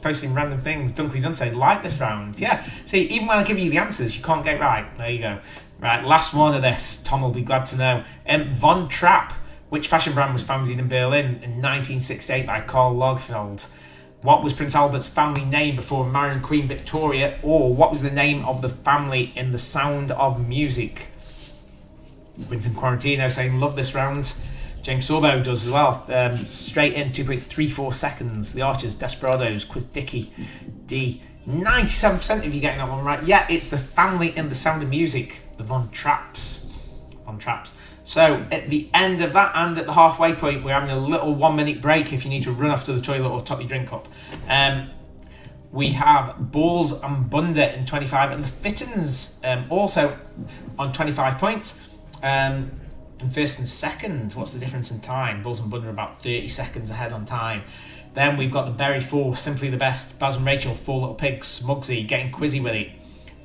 posting random things. Dunkley Dunsay, like this round. Yeah. See, even when I give you the answers, you can't get right. There you go. Right, last one of this. Tom will be glad to know. Von Trapp. Which fashion brand was founded in Berlin in 1968 by Karl Lagerfeld? What was Prince Albert's family name before marrying Queen Victoria? Or what was the name of the family in The Sound of Music? Quentin Quarantino saying, love this round. James Sorbo does as well. Straight in, 2.34 seconds. The Archers, Desperados, Quiz Dicky, D. 97% of you getting that one right. Yeah, it's the family in The Sound of Music. The Von Trapps. So, at the end of that and at the halfway point, we're having a little 1 minute break if you need to run off to the toilet or top your drink up. We have Balls and Bunder in 25 and the Fittins also on 25 points. In first and second, what's the difference in time? Balls and Bunder are about 30 seconds ahead on time. Then we've got the Berry 4, Simply the Best, Baz and Rachel, Four Little Pigs, Smugsy, Getting Quizzy with It,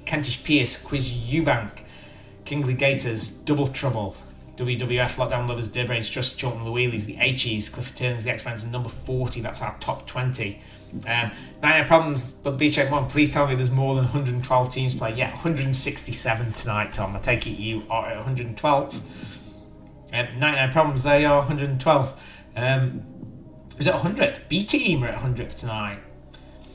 Kentish Pierce, Quiz Eubank, Kingley Gators, Double Trouble, WWF, Lockdown Lovers, Dear Brains Trust, Chilton the Wheelies, the H-E's, Clifford Turners, the X-Men's, and number 40. That's our top 20. 99 Problems, but the BHA1, please tell me there's more than 112 teams playing. Yeah, 167 tonight, Tom. I take it you are at 112. 99 Problems, they are 112. Is it 100th? B Team are at 100th tonight.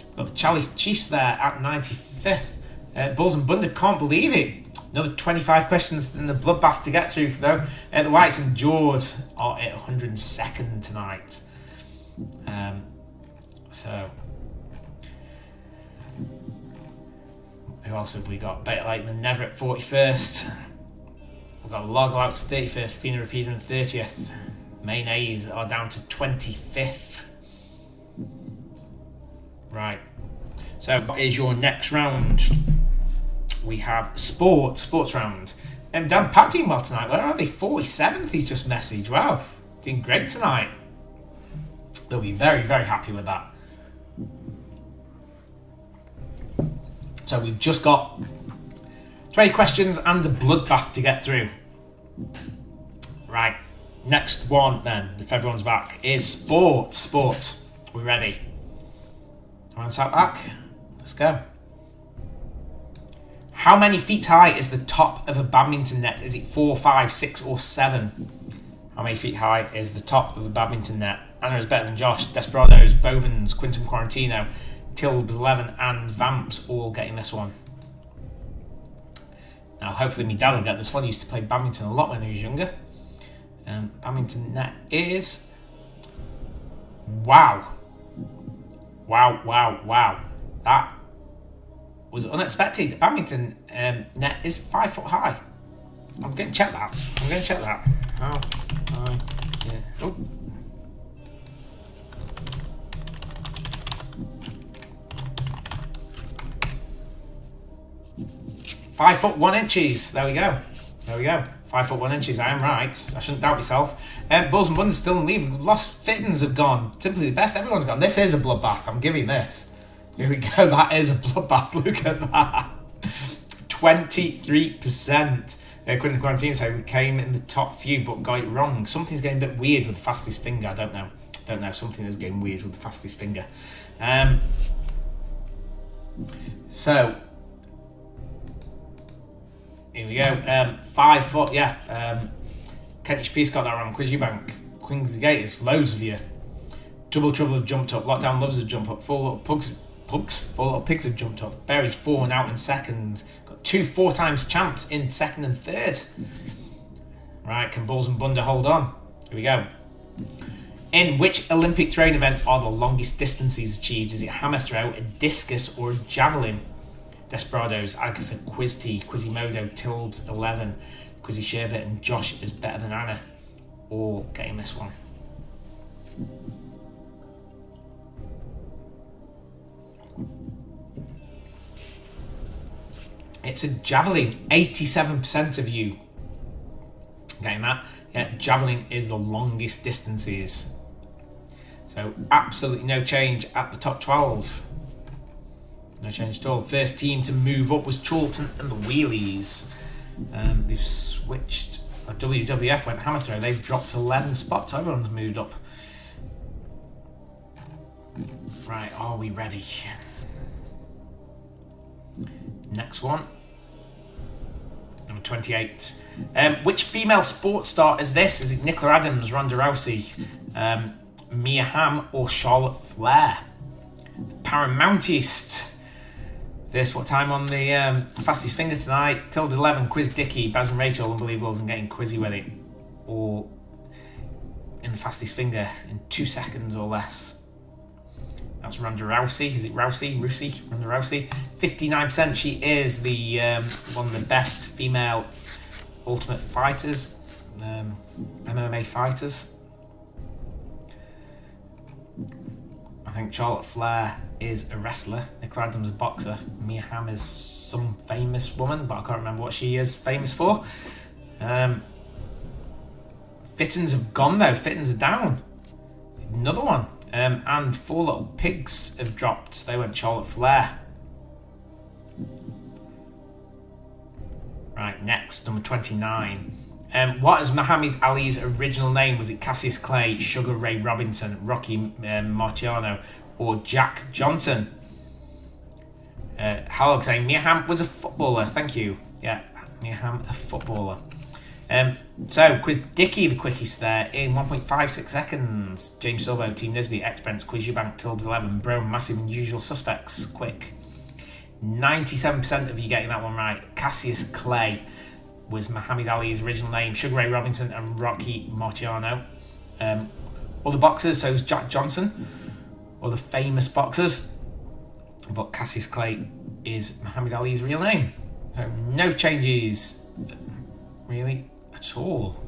We've got the Charlie Chiefs there at 95th. Bulls and Bunder, can't believe it. Another 25 questions in the bloodbath to get through, though. The Whites and George are at 102nd tonight. So, who else have we got? Better Like the Never at 41st. We've got Loglouts 31st, Pina Repeater in 30th. Mayonnaise are down to 25th. Right. So, what is your next round? We have sports round. Dan Pat doing well tonight. Where are they? 47th, he's just messaged. Wow, doing great tonight. They'll be very, very happy with that. So we've just got 20 questions and a bloodbath to get through. Right, next one then, if everyone's back, is sports. We ready? Everyone's sat back? Let's go. How many feet high is the top of a badminton net? Is it 4, 5, 6 or 7? How many feet high is the top of a badminton net? Anna is better than Josh, Desperados, Bovens, Quinton Quarantino, Tilbs 11 and Vamps all getting this one. Now hopefully my dad will get this one. He used to play badminton a lot when he was younger. Badminton net is... Wow. That was unexpected. The badminton net is 5 foot high. I'm going to check that. Oh, yeah. Oh. 5 foot 1 inches. There we go. 5 foot 1 inches. I am right. I shouldn't doubt myself. Bulls and Buns still in the lead. Lost Fittins have gone. Simply the Best. Everyone's gone. This is a bloodbath. I'm giving this. Here we go. That is a bloodbath. Look at that. 23%. Quentin Quarantine said we came in the top few but got it wrong. Something's getting a bit weird with the fastest finger. I don't know. Something is getting weird with the fastest finger. So here we go. 5 foot. Yeah. Kentish Peace got that wrong. Quiz Eubank. Queen's the Gators. Loads of you. Double Trouble have jumped up. Lockdown Loves have jumped up. Four Little Pigs have jumped up. Berry 4 and out in second. Got 2 4 times champs in second and third. Right, can Bulls and Bunder hold on? Here we go. In which Olympic throwing event are the longest distances achieved? Is it hammer throw, a discus, or a javelin? Desperados, Agatha, Quizty, Quizimodo, Tilbs 11, Quizzy Sherbet, and Josh is better than Anna. all getting this one. It's a javelin. 87% of you getting that. Yeah, javelin is the longest distances. So absolutely no change at the top 12. No change at all. First team to move up was Charlton and the Wheelies. They've switched. WWF went hammer throw. They've dropped 11 spots. Everyone's moved up. Right, are we ready? Next one. Number 28. Which female sports star is this? Is it Nicola Adams, Ronda Rousey, Mia Hamm, or Charlotte Flair? The Paramountist. This what time on the fastest finger tonight? Till 11. Quiz Dickie, Baz and Rachel, Unbelievables, and Getting Quizzy with it. All in the fastest finger in 2 seconds or less. That's Ronda Rousey. Is it Rousey? Ronda Rousey. 59%. She is the one of the best female ultimate fighters, MMA fighters. I think Charlotte Flair is a wrestler. Nicola Adams a boxer. Mia Hamm is some famous woman, but I can't remember what she is famous for. Fittings have gone though. Fittings are down. Another one. And Four Little Pigs have dropped. They went Charlotte Flair. Right, next, number 29. What is Muhammad Ali's original name? Was it Cassius Clay, Sugar Ray Robinson, Rocky Marciano, or Jack Johnson? Halog saying Mia Hamm was a footballer. Thank you. Yeah, Mia Hamm, a footballer. So, Quiz Dickie, the quickest there, in 1.56 seconds. James Sorbo, Team Nisby, X-Brents, Quiz Eubank, Tilbs 11, Brown, Massive and Usual Suspects, quick. 97% of you getting that one right. Cassius Clay was Muhammad Ali's original name. Sugar Ray Robinson and Rocky Marciano. Other boxers, so is Jack Johnson. Other famous boxers. But Cassius Clay is Muhammad Ali's real name. So, no changes, really, at all.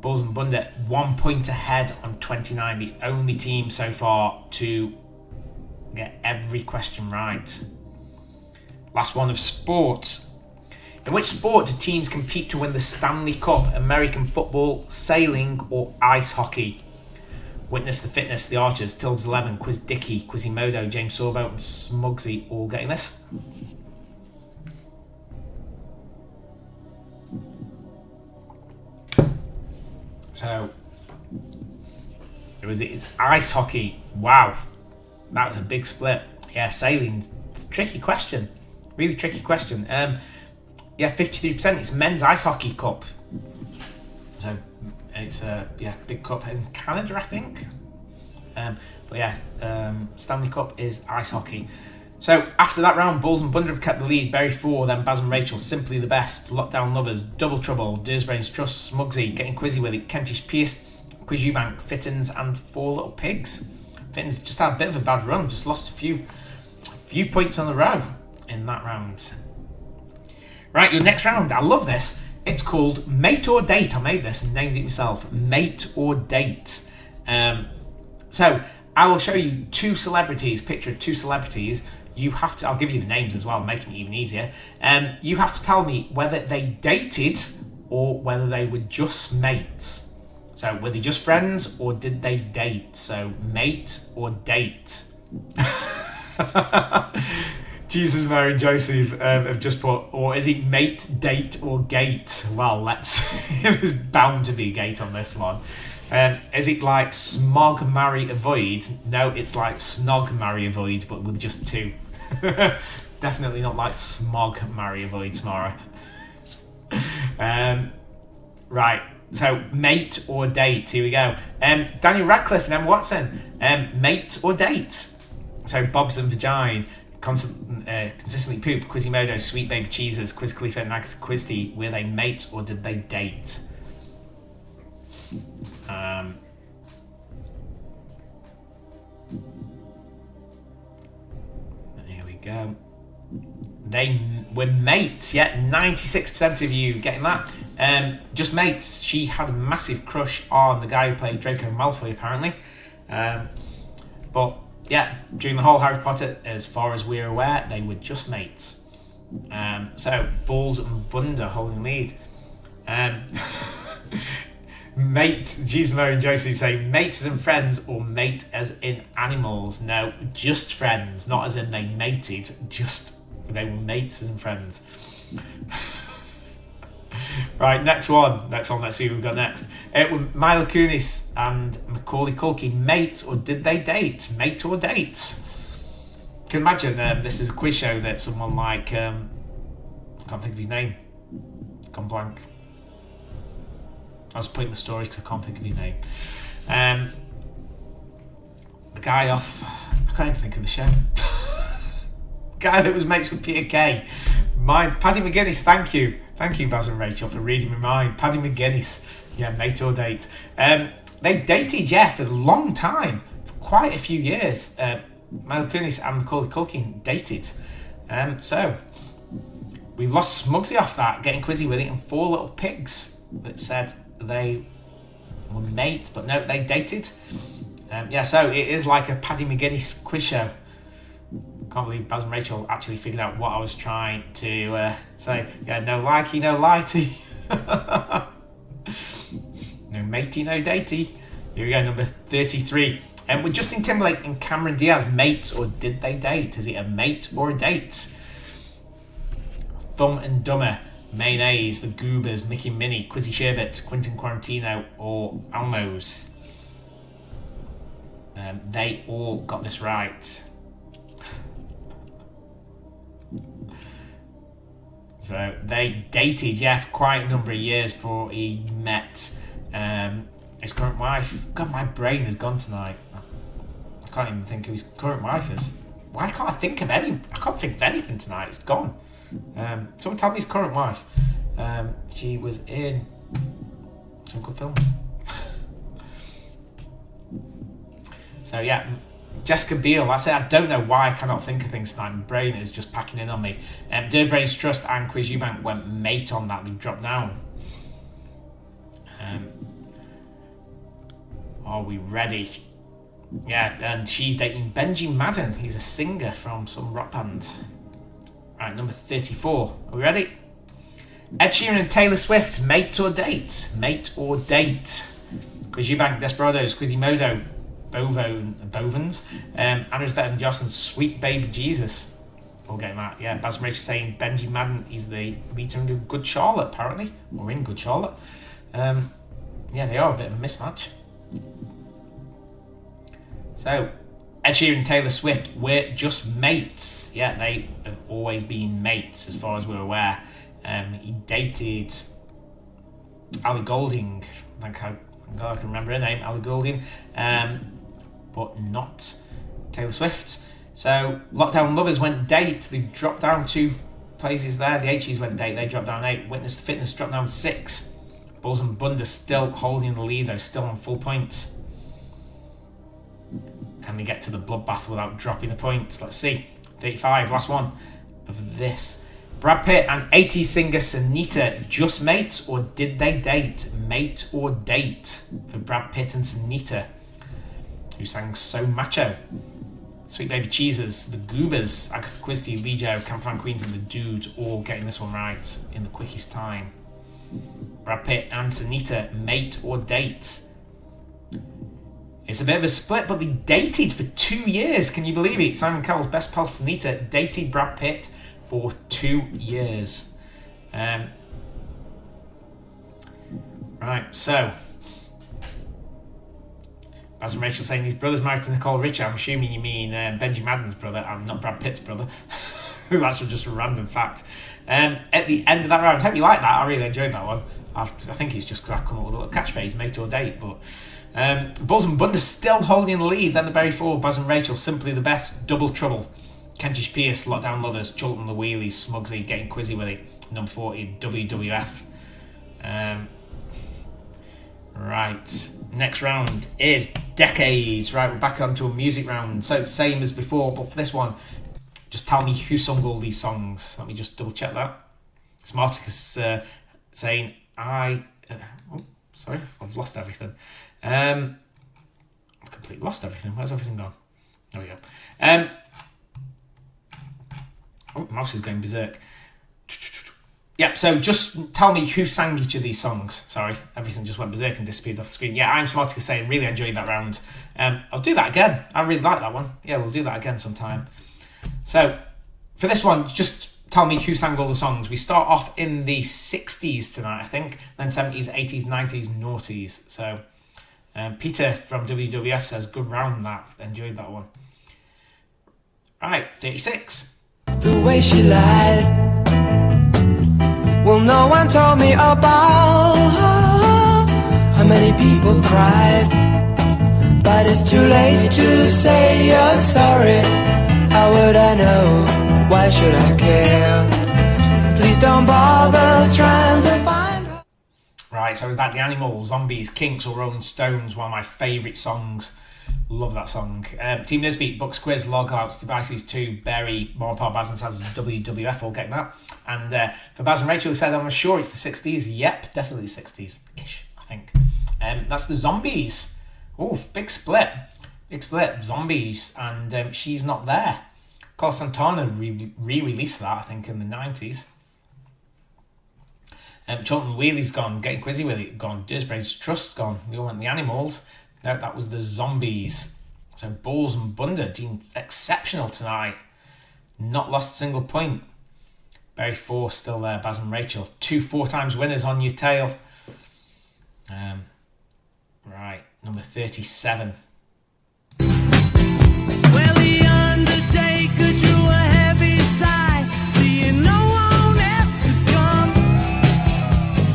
Bulls and Bunda 1 point ahead on 29, the only team so far to get every question right. Last one of sport. In which sport do teams compete to win the Stanley Cup? American football, sailing, or ice hockey? Witness the Fitness, the Archers, Tilbs 11, Quiz Dickie, Quizimodo, James Sorbo, and Smugsy all getting this. So, it's ice hockey. Wow, that was a big split. Yeah, sailing, it's a tricky question. Really tricky question. Yeah, 53%. It's men's ice hockey cup. So, it's a big cup in Canada, I think. But yeah, Stanley Cup is ice hockey. So after that round, Bulls and Bunda have kept the lead. Berry 4, then Baz and Rachel, Simply the Best, Lockdown Lovers, Double Trouble, Dursbrains Trust, Smugsy, Getting Quizzy with it, Kentish Pierce, Quiz Eubank, Fittins, and Four Little Pigs. Fittins just had a bit of a bad run, just lost a few points on the row in that round. Right, your next round, I love this. It's called Mate or Date. I made this and named it myself. Mate or Date. So I will show you two celebrities, picture of two celebrities. You have to, I'll give you the names as well, making it even easier. You have to tell me whether they dated or whether they were just mates. So were they just friends or did they date? So mate or date. Jesus, Mary, and Joseph have just put, or is it mate, date, or gate? Well, there's bound to be a gate on this one. Is it like smog, marry, avoid? No, it's like snog, marry, avoid, but with just two. Definitely not like smog, marry, avoid tomorrow. Right, so mate or date, here we go. Daniel Radcliffe and Emma Watson, mate or date? So Bob's and Vagina, consistently poop, Quizimodo, Sweet Baby Cheeses, Quiz Khalifa and Agatha Christie, were they mates or did they date? Here we go. They were mates. Yeah, 96% of you getting that. Just mates. She had a massive crush on the guy who played Draco Malfoy, apparently. But yeah, during the whole Harry Potter, as far as we're aware, they were just mates. So Balls and Bunda holding lead. Mate, Jesus, Mary and Joseph say mates as in friends or mate as in animals. No, just friends, not as in they mated, just they were mates as in friends. Right, next one, let's see who we've got next. It was Mila Kunis and Macaulay Culkin, mates or did they date? Mate or date? You can imagine this is a quiz show that someone like, I can't think of his name, gone blank. I was putting the story because I can't think of his name. The guy off, I can't even think of the show. Guy that was mates with Peter Kay. Paddy McGuinness, thank you. Thank you, Baz and Rachel, for reading my mind. Paddy McGuinness, yeah, mate or date. They dated, yeah, for a long time, for quite a few years. Mila Kunis and Macaulay Culkin dated. So, we've lost Smugsy off that, getting quizzy with it, and 4 little pigs that said they were mates, but no, they dated. Yeah, so it is like a Paddy McGuinness quiz show. Can't believe Baz and Rachel actually figured out what I was trying to say. Yeah, no likey, no lighty. No matey, no datey. Here we go, number 33. With Justin Timberlake and Cameron Diaz, mates or did they date? Is it a mate or a date? Thumb and Dumber, Mayonnaise, The Goobers, Mickey and Minnie, Quizzy Sherbet, Quentin Quarantino, or Almos. They all got this right. So they dated, yeah, for quite a number of years before he met his current wife. God, my brain has gone tonight. I can't even think who his current wife is. Why can't I think of any? I can't think of anything tonight. It's gone. Someone tell me his current wife. She was in some good films. So yeah, Jessica Biel, that's it. I don't know why I cannot think of things tonight. My brain is just packing in on me. Dirty Brains Trust and Quiz Eubank went mate on that. They've dropped down. Are we ready? Yeah, and she's dating Benji Madden. He's a singer from some rock band. Right, number 34. Are we ready? Ed Sheeran and Taylor Swift, mate or date? Mate or date? Quiz Eubank, Desperados, Quizimodo, Bovans, Anna's Better Than Jocelyn, Sweet Baby Jesus. We'll get that. Yeah, Baz Rich saying Benji Madden is the leader in Good Charlotte, apparently. Or in Good Charlotte. Yeah, they are a bit of a mismatch. So, Ed Sheeran and Taylor Swift were just mates. Yeah, they have always been mates as far as we're aware. He dated Ali Golding. I can remember her name, Ali Golding. But not Taylor Swift. So, Lockdown Lovers went date. They've dropped down 2 places there. The HEs went date. They dropped down 8. Witness to Fitness dropped down 6. Balls and Bunda still holding the lead, though. Still on full points. Can they get to the bloodbath without dropping a point? Let's see. 35, last one of this. Brad Pitt and 80s singer Sunita, just mates or did they date? Mate or date for Brad Pitt and Sunita, who sang So Macho. Sweet Baby Cheeses, The Goobers, Agatha Christie, Lijo, Campervan Queens and The Dudes all getting this one right in the quickest time. Brad Pitt and Sunita, mate or date? It's a bit of a split, but they dated for 2 years. Can you believe it? Simon Cowell's best pal Sunita dated Brad Pitt for 2 years. Right, so as Rachel saying, his brother's married to Nicole Richie. I'm assuming you mean Benji Madden's brother and not Brad Pitt's brother. That's just a random fact. At the end of that round, hope you like that. I really enjoyed that one. I think it's just because I come up with a little catchphrase, mate or date, but Balls and Bunda still holding the lead. Then the very four, Baz and Rachel, Simply the Best, Double Trouble, Kentish Pierce, Lockdown Lovers, Chulton the Wheelies, Smugsy, Getting Quizzy with it, number 40, WWF. Right, next round is Decades. Right, we're back onto a music round. So same as before, but for this one, Just tell me who sung all these songs. Let me just double check that. Smarticus saying, sorry, I've lost everything. I've completely lost everything. Where's everything gone? There we go. Mouse is going berserk. Yep, so just tell me who sang each of these songs. Sorry, everything just went berserk and disappeared off the screen. Yeah, I'm Smarticus saying, really enjoyed that round. I'll do that again. I really like that one. Yeah, we'll do that again sometime. So, for this one, just tell me who sang all the songs. We start off in the 60s tonight, I think. Then 70s, 80s, 90s, noughties. So, Peter from WWF says, good round that. Enjoyed that one. Right, 36. The way she lied. Well, no one told me about how many people cried. But it's too late to say you're sorry. How would I know? Why should I care? Please don't bother trying to find her. Right, so is that The Animals, Zombies, Kinks or Rolling Stones? One of my favourite songs. Love that song. Team Nisbeat, Bucks Quiz, Logouts, Devices 2, Berry, Morpar, Baz and Saz, WWF, all getting that. And for Baz and Rachel, who said, I'm sure it's the 60s. Yep, definitely the 60s-ish, I think. That's the Zombies. Oh, big split. Big split. Zombies, and She's Not There. Carl Santana re-released that, I think, in the 90s. Charlton Wheely's gone. Getting Quizzy with it gone. Dirsbraid's Trust gone. We all went The Animals. No, that was the Zombies. So Balls and Bunder doing exceptional tonight. Not lost a single point. Barry 4 still there. Baz and Rachel. 2 4-times winners on your tail. Right, number 37. Well, the Undertaker drew a heavy sigh, seeing no one else to come.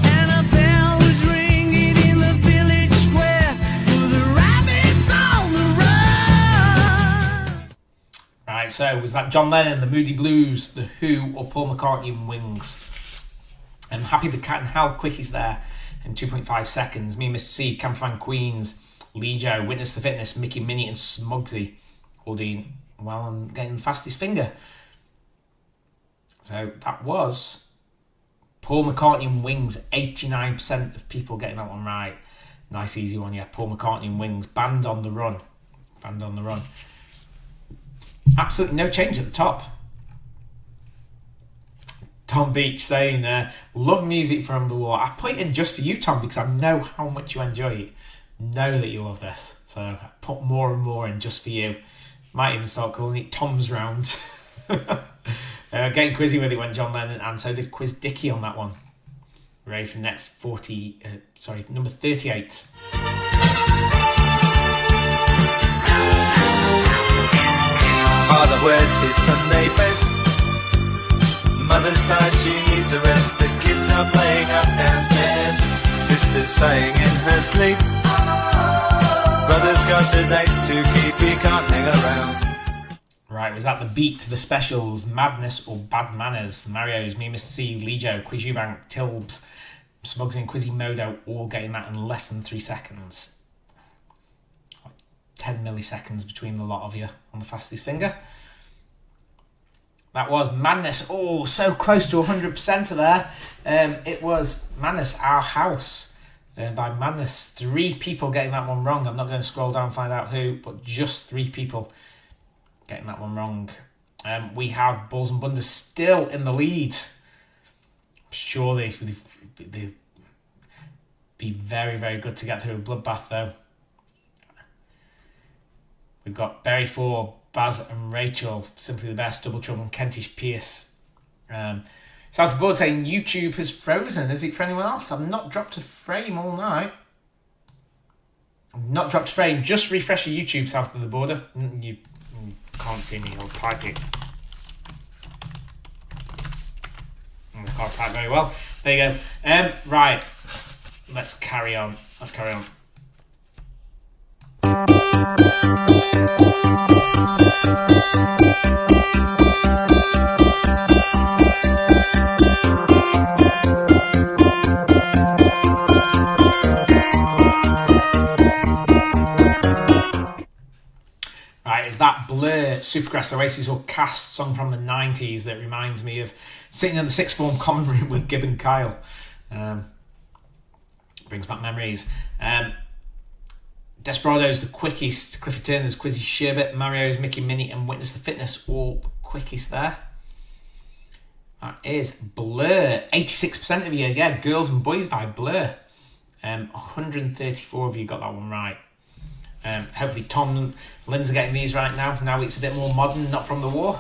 And a bell was ringing in the village square for the rabbits on the run. Right, so was that John Lennon, the Moody Blues, the Who, or Paul McCartney and Wings? Happy the Cat and Hal Quickies there in 2.5 seconds. Me and Mr. C, Campervan Queens, Lee Joe, Witness the Fitness, Mickey Minnie and Smugsy all doing well and getting the fastest finger. So that was Paul McCartney and Wings. 89% of people getting that one right. Nice easy one, yeah. Paul McCartney and Wings. Band on the Run. Band on the Run. Absolutely no change at the top. Tom Beach saying, love music from the war. I put it in just for you, Tom, because I know how much you enjoy it. Know that you love this. So I put more and more in just for you. Might even start calling it Tom's Round. Getting Quizzy with it went John Lennon, and so did Quiz Dicky on that one. Ready for the next number 38. Father wears his Sunday best. Mother's tired, she needs a rest. The kids are playing up downstairs. Sister's sighing in her sleep. Brother's got a date to keep, he can't hang around. Right, was that the beat to the specials, Madness or Bad Manners? The Marios, me, Mr. C, Lejo, Quiz Eubank, Tilbs, Smugs and Quizzy Modo all getting that in less than 3 seconds. 10 milliseconds between the lot of you on the fastest finger. That was Madness. Oh, so close to 100% of there. It was Madness, Our House. By Madness. 3 people getting that one wrong. I'm not going to scroll down and find out who, but just 3 people getting that one wrong. We have Balls and Bunder still in the lead. I'm sure they'd be very, very good to get through a bloodbath, though. We've got Berry 4, Baz and Rachel, Simply the Best, Double Trouble and Kentish Pierce. South of the Board saying YouTube has frozen. Is it for anyone else? I've not dropped a frame all night. I've not dropped a frame. Just refresh your YouTube, South of the Border. You can't see me. I'll type it. I can't type very well. There you go. Right. Let's carry on. Right, is that Blur Supergrass Oasis or Cast song from the 90s that reminds me of sitting in the sixth form common room with Gib and Kyle. Brings back memories. Desperados the quickest, Clifford Turner's Quizzy Sherbet, Mario's Mickey Minnie and Witness the Fitness all the quickest there. That is Blur. 86% of you, yeah, Girls and Boys by Blur. 134 of you got that one right. Hopefully Tom and Lynn's are getting these right now. Now it's a bit more modern, not from the war.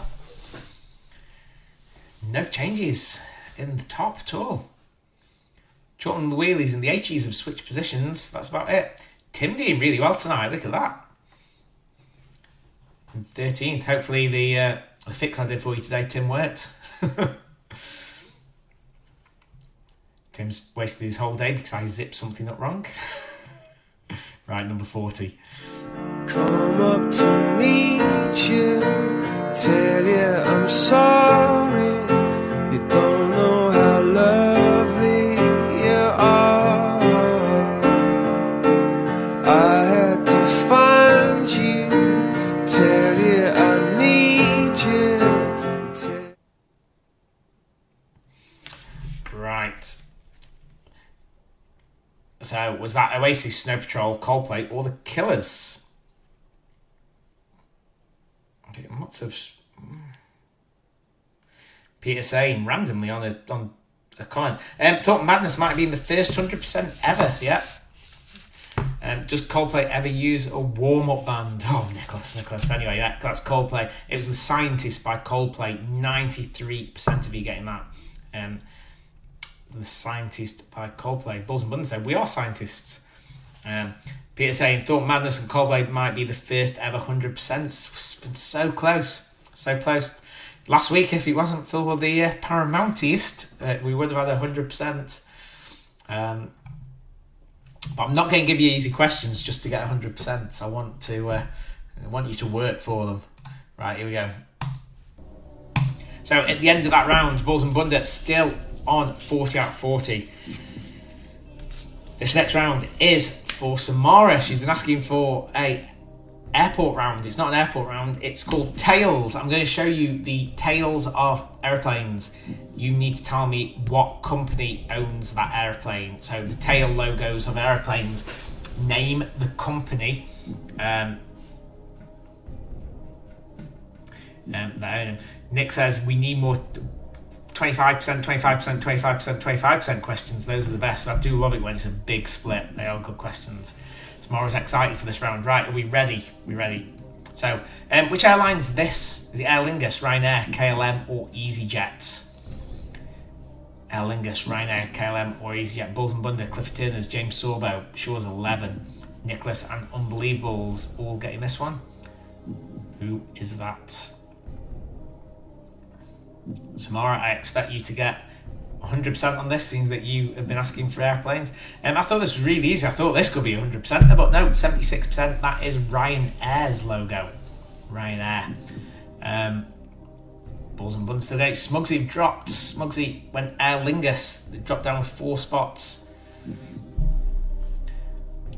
No changes in the top at all. Chorlton and the Wheelies and the H's have switched positions. That's about it. Tim doing really well tonight. Look at that. 13th. Hopefully the fix I did for you today, Tim, worked. Tim's wasted his whole day because I zipped something up wrong. Right, number 40. Come up to meet you, tell you I'm sorry. You don't know how lovely you are. I had to find you, tell you I need you. Right. So, was that Oasis, Snow Patrol, Coldplay, or The Killers? I'm getting lots of Peter saying randomly on a comment. Thought Madness might have been the first 100% ever. Yeah. Does Coldplay ever use a warm-up band? Oh, Nicholas. Anyway, that's Coldplay. It was The Scientist by Coldplay. 93% of you getting that. The Scientist by Coldplay. Bulls and Buttons said, we are scientists. Peter saying, thought Madness and Coldplay might be the first ever 100%. It's been so close. So close. Last week, if it wasn't for the Paramountiest, we would have had 100%. But I'm not going to give you easy questions just to get 100%. I want you to work for them. Right, here we go. So at the end of that round, Bulls and Buttons still on 40 out of 40. This next round is for Samara. She's been asking for a airport round. It's not an airport round, it's called Tails. I'm going to show you the tails of aeroplanes. You need to tell me what company owns that aeroplane. So the tail logos of aeroplanes, name the company that own them. Nick says we need more 25%, 25%, 25%, 25% questions. Those are the best. But I do love it when it's a big split. They are good questions. Tomorrow's excited for this round. Right, are we ready? We ready? So, which airline's this? Is it Aer Lingus, Ryanair, KLM, or EasyJet? Aer Lingus, Ryanair, KLM, or EasyJet. Bulls and Bunder, Clifford Turner's, James Sorbo, Shaw's 11, Nicholas and Unbelievables all getting this one. Who is that? Samara, I expect you to get 100% on this, seems that you have been asking for airplanes. I thought this was really easy. I thought this could be 100%, but no, 76%. That is Ryanair's logo. Ryanair. Bulls and Buns today. Smugsy dropped. Smugsy went Aer Lingus. They dropped down 4 spots.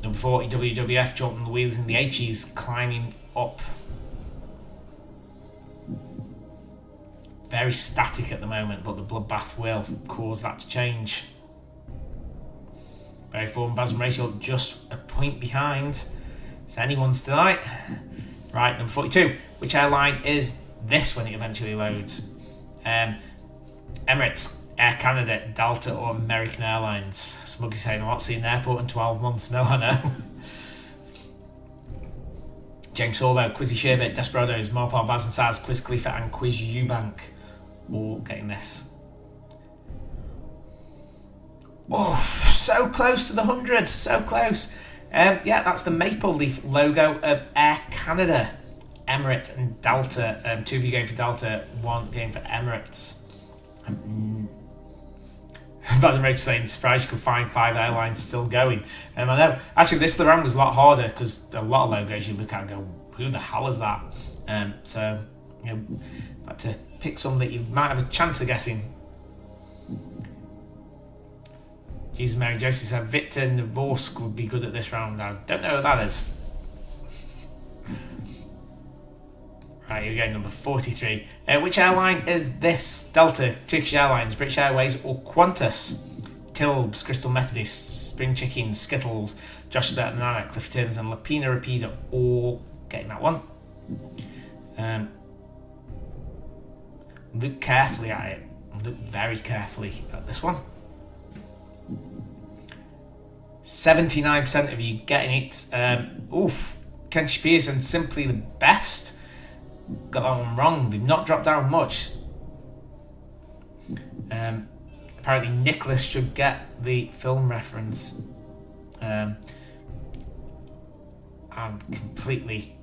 Number 40, WWF, jumping the wheels in the H's, climbing up. Very static at the moment, but the bloodbath will cause that to change. Very form, Baz and Rachel just a point behind. It's anyone's tonight. Right, number 42. Which airline is this when it eventually loads? Emirates, Air Canada, Delta, or American Airlines? Smuggy saying, I'm not seeing an airport in 12 months. No, I know. James Sorbo, Quizzy Sherbet, Desperados, Marpar, Baz and Saz, Quiz Khalifa, and Quiz Eubank. All getting this. Oh, so close to the 100, so close. Yeah, that's the maple leaf logo of Air Canada, Emirates and Delta. 2 of you going for Delta, 1 going for Emirates. Baz and Rachel saying, surprised you could find 5 airlines still going. I know. Actually, this round was a lot harder because a lot of logos you look at and go, who the hell is that? So, you know, I had to pick some that you might have a chance of guessing. Jesus Mary Joseph said Victor Novorsk would be good at this round. I don't know who that is. Right, here we go, number 43. Which airline is this? Delta, Turkish Airlines, British Airways, or Qantas? Tilbs, Crystal Methodist, Spring Chicken, Skittles, Josh Better Banana, Cliff Turns, and Lapina Rapida, all getting that one. Look carefully at it. Look very carefully at this one. 79% of you getting it. Kentish Pearson, Simply the Best. Got that one wrong. They've not dropped down much. Apparently Nicholas should get the film reference. I'm completely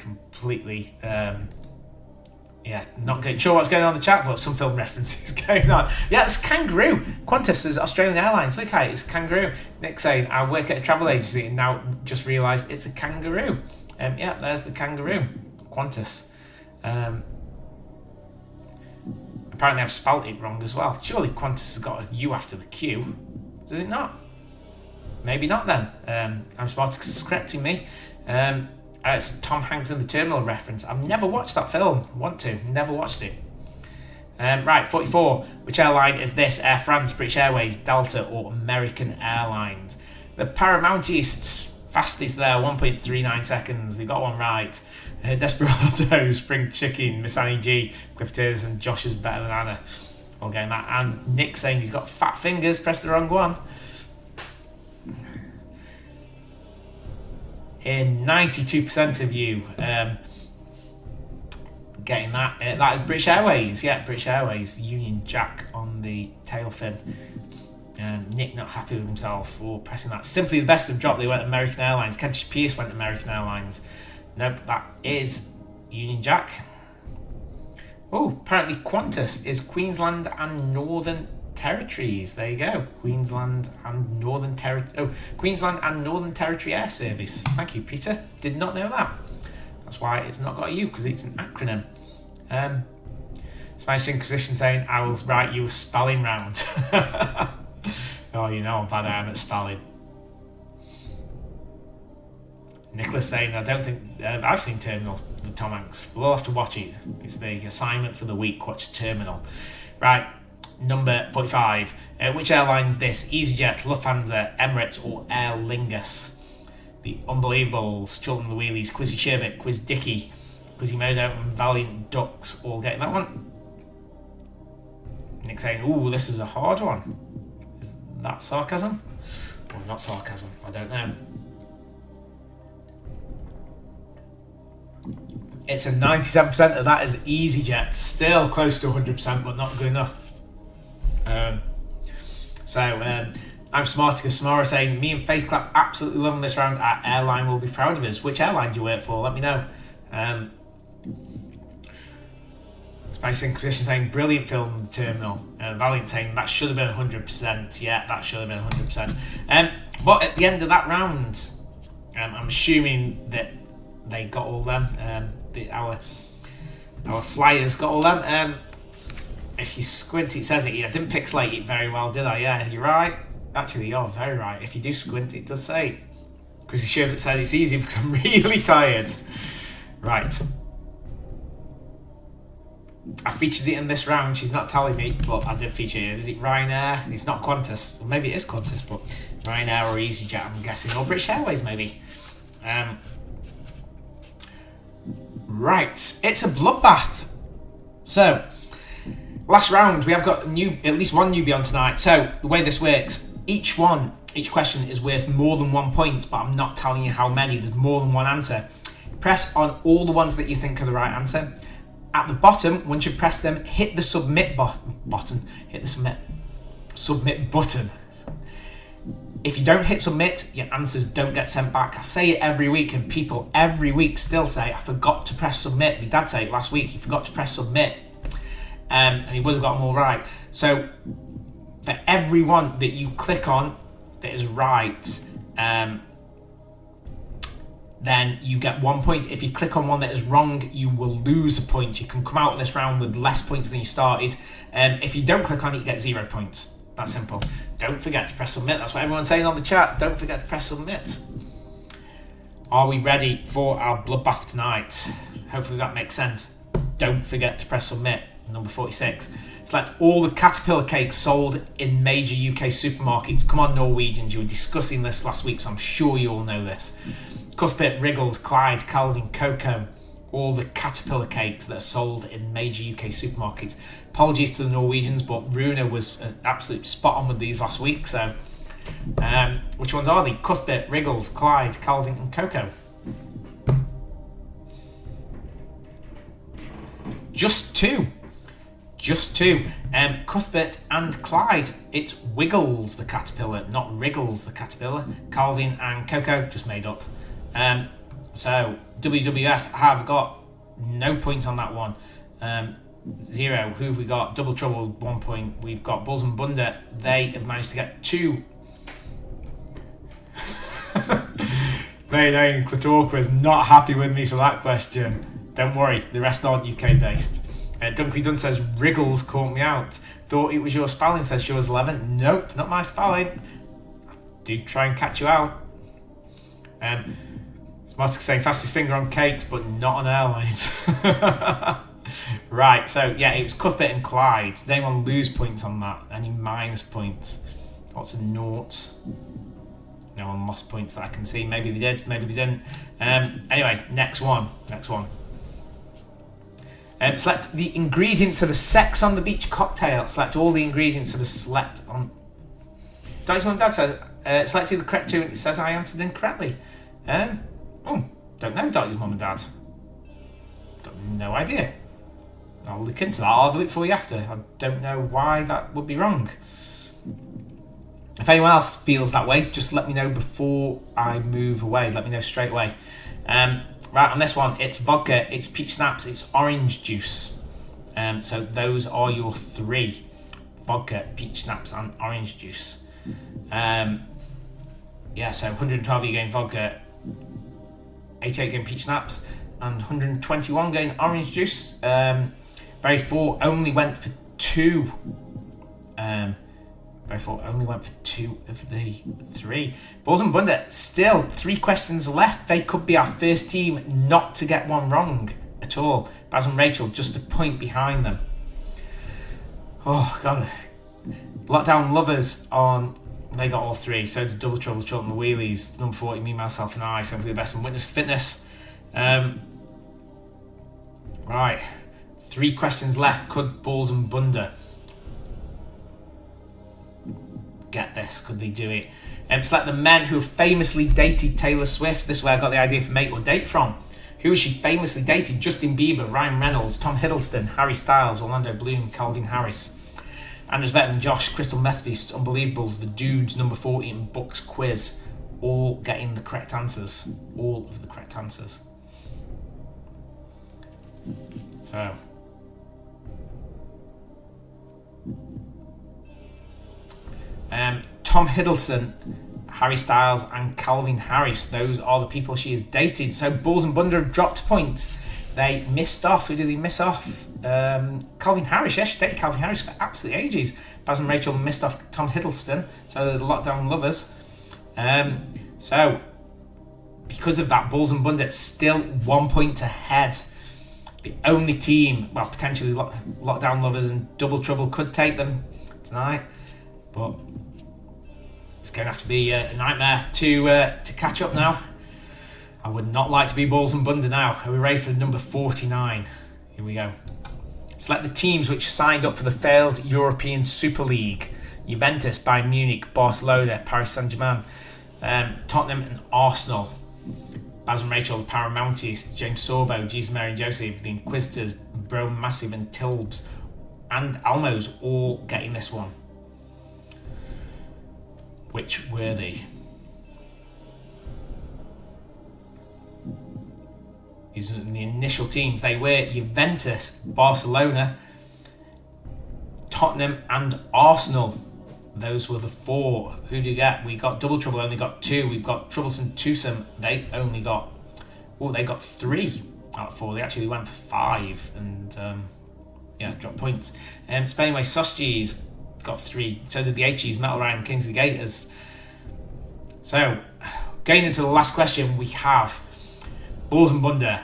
not getting sure what's going on in the chat, but some film references going on. Yeah, it's Kangaroo. Qantas is Australian Airlines. Look at it, it's Kangaroo. Nick saying, I work at a travel agency and now just realised it's a kangaroo. Yeah, there's the Kangaroo. Qantas. Apparently I've spelt it wrong as well. Surely Qantas has got a U after the Q. Does it not? Maybe not then. I'm Smarticus correcting me. It's Tom Hanks in the Terminal reference. I've never watched that film. Want to. Never watched it. Right, 44. Which airline is this? Air France, British Airways, Delta, or American Airlines? The Paramountists, fastest there, 1.39 seconds. They got one right. Desperado, Spring Chicken, Miss Annie G, Cliff Tears, and Josh's Better Than Anna. All getting that. And Nick saying he's got fat fingers, pressed the wrong one. In 92% of you getting that. That is British Airways. Yeah, British Airways. Union Jack on the tail fin. Nick not happy with himself for pressing that. Simply the Best have dropped. They went American Airlines. Kentish Pierce went American Airlines. Nope, that is Union Jack. Oh, apparently Qantas is Queensland and Northern Territories. There you go. Queensland and Northern Territory Air Service. Thank you, Peter. Did not know that. That's why it's not got a U, because it's an acronym. Spanish Inquisition saying, I will write you a spelling round. Oh, you know how bad I am at spelling. Nicholas saying, I don't think... I've seen Terminal with Tom Hanks. We'll have to watch it. It's the assignment for the week. Watch Terminal. Right, number 45. Which airline is this? EasyJet, Lufthansa, Emirates, or Aer Lingus? The Unbelievables, Children of the Wheelies, Quizzy Sherbet, Quiz Dicky, Quizzy Modo, and Valiant Ducks all getting that one. Nick saying, ooh, this is a hard one. Is that sarcasm? Or not sarcasm? I don't know. It's a 97% of that is EasyJet. Still close to 100%, but not good enough. I'm Smarticus Samara saying, me and Faceclap absolutely loving this round. Our airline will be proud of us. Which airline do you work for? Let me know. Spanish Inquisition saying, brilliant film, Terminal. Valiant saying, that should have been 100%. Yeah, that should have been 100%. But at the end of that round, I'm assuming that they got all them. Our flyers got all them. If you squint, it says it here. I didn't pixelate it very well, did I? Yeah, you're right. Actually, you're very right. If you do squint, it does say. Chrissy Sherbet said it's easy because I'm really tired. Right. I featured it in this round. She's not telling me, but I did feature it. Is it Ryanair? It's not Qantas. Well, maybe it is Qantas, but Ryanair or EasyJet, I'm guessing. Or British Airways, maybe. Right. It's a bloodbath. So, last round, we have got at least one newbie on tonight. So, the way this works, each question is worth more than 1 point, but I'm not telling you how many. There's more than one answer. Press on all the ones that you think are the right answer. At the bottom, once you press them, hit the submit button. Hit the submit button. If you don't hit submit, your answers don't get sent back. I say it every week, and people every week still say, I forgot to press submit. My dad said it last week, he forgot to press submit. And he would have got them all right. So, for every one that you click on that is right, then you get 1 point. If you click on one that is wrong, you will lose a point. You can come out of this round with less points than you started. If you don't click on it, you get 0 points. That's simple. Don't forget to press submit. That's what everyone's saying on the chat. Don't forget to press submit. Are we ready for our bloodbath tonight? Hopefully that makes sense. don't forget to press submit. Number 46. Select all the Caterpillar cakes sold in major UK supermarkets. Come on, Norwegians, you were discussing this last week, so I'm sure you all know this. Cuthbert, Wriggles, Clyde, Calvin, Cocoa. All the Caterpillar cakes that are sold in major UK supermarkets. Apologies to the Norwegians, but Runa was absolutely spot on with these last week. So, which ones are they? Cuthbert, Wriggles, Clyde, Calvin, and Cocoa. Just two. Cuthbert and Clyde. It's Wiggles the Caterpillar, not Wriggles the Caterpillar. Calvin and Cocoa, just made up. So WWF have got no point on that one. 0. Who have we got? Double Trouble, 1 point. We've got Bulls and Bunder. They have managed to get 2. Mayday Klatorka is not happy with me for that question. Don't worry, the rest aren't UK based. Dunkley Dunn says Wriggles caught me out. Thought it was your spelling, says Shores 11. Nope, not my spelling. Do try and catch you out. Smart's saying fastest finger on cakes, but not on airlines. Right, so yeah, it was Cuthbert and Clyde. Did anyone lose points on that? Any minus points? Lots of noughts. No one lost points that I can see. Maybe they did, maybe they didn't. Anyway, next one. Select the ingredients of a Sex on the Beach cocktail. Select all the ingredients of a select on. Dotty's mum and dad says selected the correct two, and it says I answered incorrectly. Don't know Dotty's mum and dad. Got no idea. I'll look into that. I'll have a look for you after. I don't know why that would be wrong. If anyone else feels that way, just let me know before I move away. Let me know straight away. Right, on this one, it's vodka, it's peach schnapps, it's orange juice. So those are your 3. Vodka, peach schnapps, and orange juice. So 112 you gain vodka, 88 gain peach schnapps, and 121 gain orange juice. Barry 4 only went for 2. Barry 4 only went for 2 of the 3. Bulls and Bunder, still 3 questions left. They could be our first team not to get one wrong at all. Baz and Rachel just a point behind them. Oh, God. Lockdown Lovers on... They got all 3. So did Double Trouble, Chilton, the Wheelies, number 40, Me, Myself and I, Simply the Best, and Witness Fitness. Right. 3 questions left. Could Bulls and Bunder get this? Could they do it? Select the men who have famously dated Taylor Swift. This is where I got the idea for mate or date from. Who has she famously dated? Justin Bieber, Ryan Reynolds, Tom Hiddleston, Harry Styles, Orlando Bloom, Calvin Harris. Andrews Bettman, Josh, Crystal Methodist, Unbelievables, The Dudes, number 40, and Books Quiz. All getting the correct answers. All of the correct answers. So... Tom Hiddleston, Harry Styles, and Calvin Harris. Those are the people she has dated. So Bulls and Bunder have dropped points. They missed off. Who did they miss off? Calvin Harris. Yes, she dated Calvin Harris for absolute ages. Baz and Rachel missed off Tom Hiddleston. So they're the Lockdown Lovers. So because of that, Bulls and Bunder still 1 point ahead. The only team, well, potentially Lockdown Lovers and Double Trouble could take them tonight, but it's going to have to be a nightmare to catch up now. I would not like to be Bulls and Bunder now. Are we ready for number 49? Here we go. Select the teams which signed up for the failed European Super League. Juventus, Bayern Munich, Barcelona, Paris Saint-Germain, Tottenham and Arsenal. Baz and Rachel, the Paramounties, James Sorbo, Jesus, Mary and Joseph, the Inquisitors, Bro Massive and Tilbs, and Almos all getting this one. Which were they? These are the initial teams. They were Juventus, Barcelona, Tottenham and Arsenal. Those were the 4. Who do you get? We got Double Trouble, only got 2. We've got Troublesome Twosome. They only got... they got 3 out of 4. They actually went for 5 and dropped points. Spainway Sausages got 3. So did the H's, Metal Ryan, Kings of the Gators. So, going into the last question, we have Bulls and Bunder.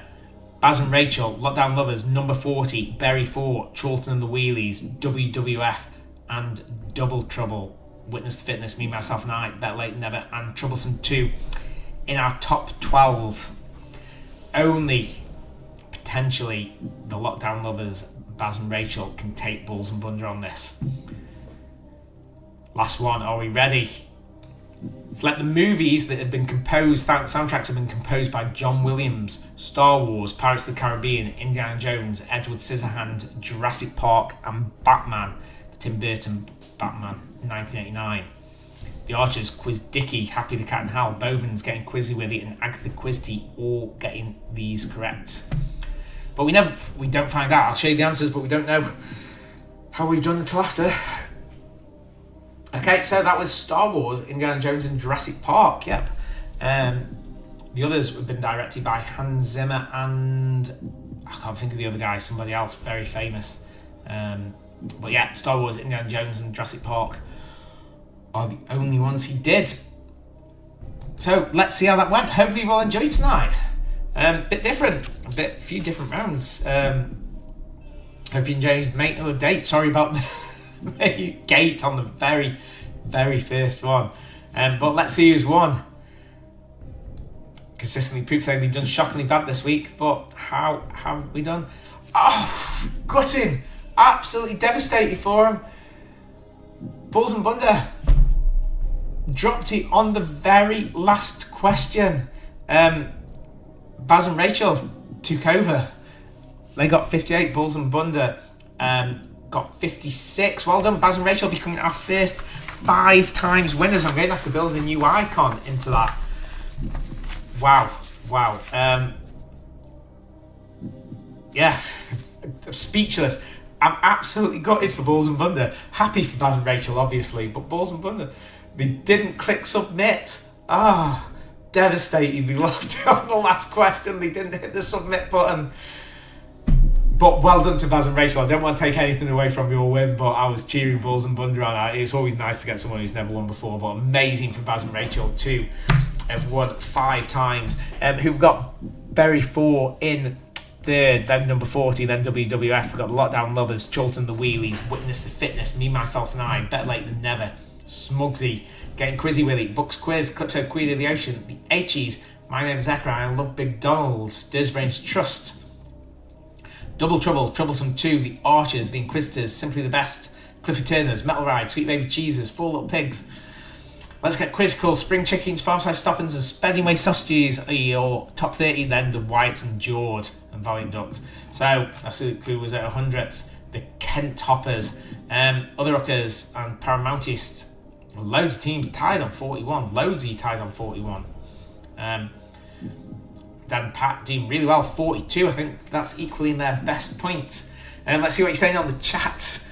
Baz and Rachel, Lockdown Lovers, Number 40, Berry 4, Charlton and the Wheelies, WWF, and Double Trouble. Witness the Fitness, Me, Myself and I, Better Late Than Never, and Troublesome 2 in our top 12. Only, potentially, the Lockdown Lovers, Baz and Rachel, can take Balls and Bunder on this. Last one, are we ready? Select the movies that have been composed, soundtracks have been composed by John Williams: Star Wars, Pirates of the Caribbean, Indiana Jones, Edward Scissorhands, Jurassic Park, and Batman, the Tim Burton Batman, 1989. The Archers, Quiz Dicky, Happy the Cat and Hal, Bovens getting Quizzy Willy, and Agatha Christie all getting these correct. But we don't find out. I'll show you the answers, but we don't know how we've done until after. Okay, so that was Star Wars, Indiana Jones, and Jurassic Park. Yep. The others have been directed by Hans Zimmer and I can't think of the other guy. Somebody else very famous. But yeah, Star Wars, Indiana Jones, and Jurassic Park are the only ones he did. So let's see how that went. Hopefully you've all enjoyed tonight. Bit different, a few different rounds. Hope you enjoyed. Make no date. Sorry about the gate on the very, very first one. But let's see who's won. Consistently Poop saying we've done shockingly bad this week, but how have we done? Oh, gutting. Absolutely devastated for him. Balls and Bunder dropped it on the very last question. Baz and Rachel took over. They got 58. Balls and Bunder got 56. Well done, Baz and Rachel, becoming our first 5 times winners. I'm going to have to build a new icon into that. Wow. Yeah, I'm speechless. I'm absolutely gutted for Balls and Bunder. Happy for Baz and Rachel, obviously, but Balls and Bunder, they didn't click submit. Devastating. They lost it on the last question. They didn't hit the submit button. But well done to Baz and Rachel. I don't want to take anything away from your win, but I was cheering Balls and Bunder on. It's always nice to get someone who's never won before, but amazing for Baz and Rachel too. Have won 5 times. Who've got Berry 4 in third, then number 40, then WWF. We've got Lockdown Lovers, Charlton the Wheelies, Witness the Fitness, Me, Myself and I, Better Late Than Never, Smugsy, Getting Quizzy Willy, Bucks Quiz, Calypso Queen of the Ocean, The H's, My Name's Ecke, I Love Big Donald's, Dirsbrain's Trust, Double Trouble, Troublesome 2, The Archers, The Inquisitors, Simply the Best, Cliffy Turner's, Metal Ride, Sweet Baby Cheeses, Four Little Pigs, Let's Get Quizzical, Spring Chickens, Farmside Stoppins, and Spedding Way Sausages are your top 30. Then the Whites and Jord and Valiant Ducks. So that's who was at 100th. The Kent Hoppers, Other Rockers, and Paramountists. Loads of teams tied on 41. Loadsy tied on 41. Then Pat doing really well, 42. I think that's equally in their best points. Let's see what you're saying on the chat.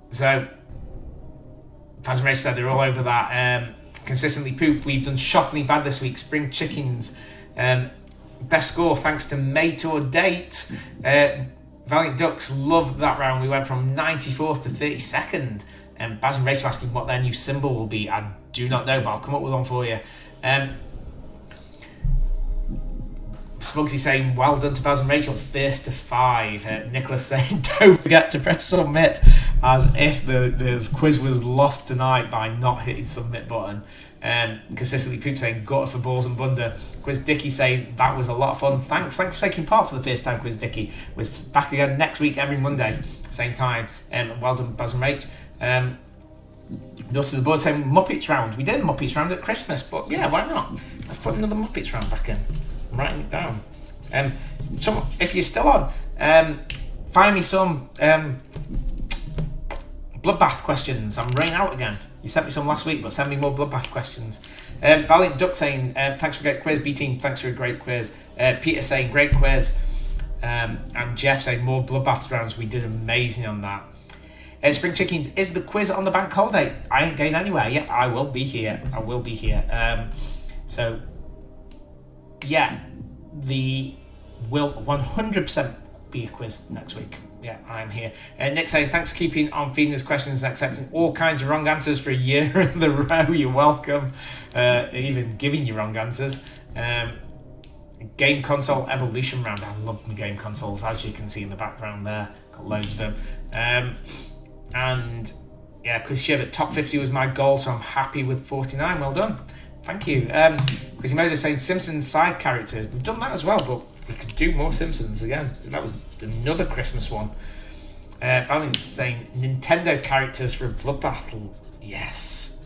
So Baz and Rachel said they're all over that. Consistently Poop, we've done shockingly bad this week. Spring Chickens, best score thanks to Mate or Date. Valiant Ducks, loved that round. We went from 94th to 32nd. Baz and Rachel asking what their new symbol will be. I do not know, but I'll come up with one for you. Smugsy saying well done to Baz and Rachel, first to 5. Nicholas saying don't forget to press submit, as if the quiz was lost tonight by not hitting the submit button. Consistently Poop saying gutter for Balls and Bunder. Quiz Dicky saying that was a lot of fun. Thanks for taking part for the first time, Quiz Dicky. We're back again next week every Monday, same time. Well done Baz and Rach. Note to the board saying Muppets round. We did Muppets round at Christmas, but yeah, why not? Let's put another Muppets round back in. I'm writing it down. So if you're still on, find me some bloodbath questions. I'm running out again. You sent me some last week, but send me more bloodbath questions. Valiant Duck saying thanks for a great quiz. B Team, thanks for a great quiz. Peter saying great quiz. And Jeff saying more bloodbath rounds. We did amazing on that. Spring Chickens, is the quiz on the bank holiday? I ain't going anywhere. Yep, I will be here. So yeah, the will 100% be a quiz next week. Yeah, I'm here. Nick saying thanks for keeping on feeding us questions and accepting all kinds of wrong answers for a year in the row. You're welcome. Even giving you wrong answers. Game console evolution round. I love my game consoles, as you can see in the background there. Got loads of them. And yeah, Quizzy top 50 was my goal, so I'm happy with 49. Well done. Thank you. Quizzy saying Simpsons side characters. We've done that as well, but we could do more Simpsons again. That was another Christmas one. Valiant saying Nintendo characters for a Bloodbath. Yes.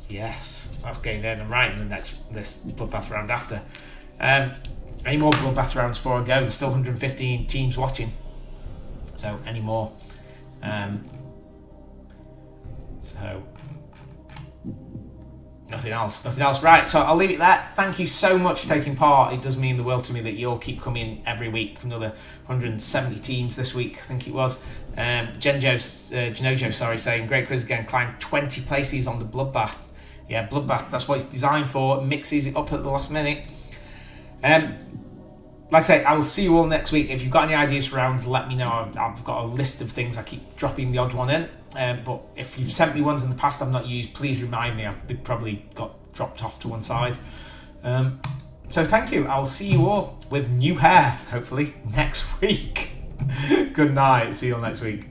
Yes. That's getting there and right in this Bloodbath round after. Any more Bloodbath rounds before I go? There's still 115 teams watching. So, any more? Nothing else. Right, so I'll leave it there. Thank you so much for taking part. It does mean the world to me that you all keep coming every week. Another 170 teams this week, I think it was. Genojo, saying great quiz again. Climbed 20 places on the Bloodbath. Yeah, Bloodbath, that's what it's designed for. It mixes it up at the last minute. Like I say, I will see you all next week. If you've got any ideas for rounds, let me know. I've got a list of things. I keep dropping the odd one in. But if you've sent me ones in the past I've not used, please remind me. They've probably got dropped off to one side. So thank you. I'll see you all with new hair, hopefully, next week. Good night. See you all next week.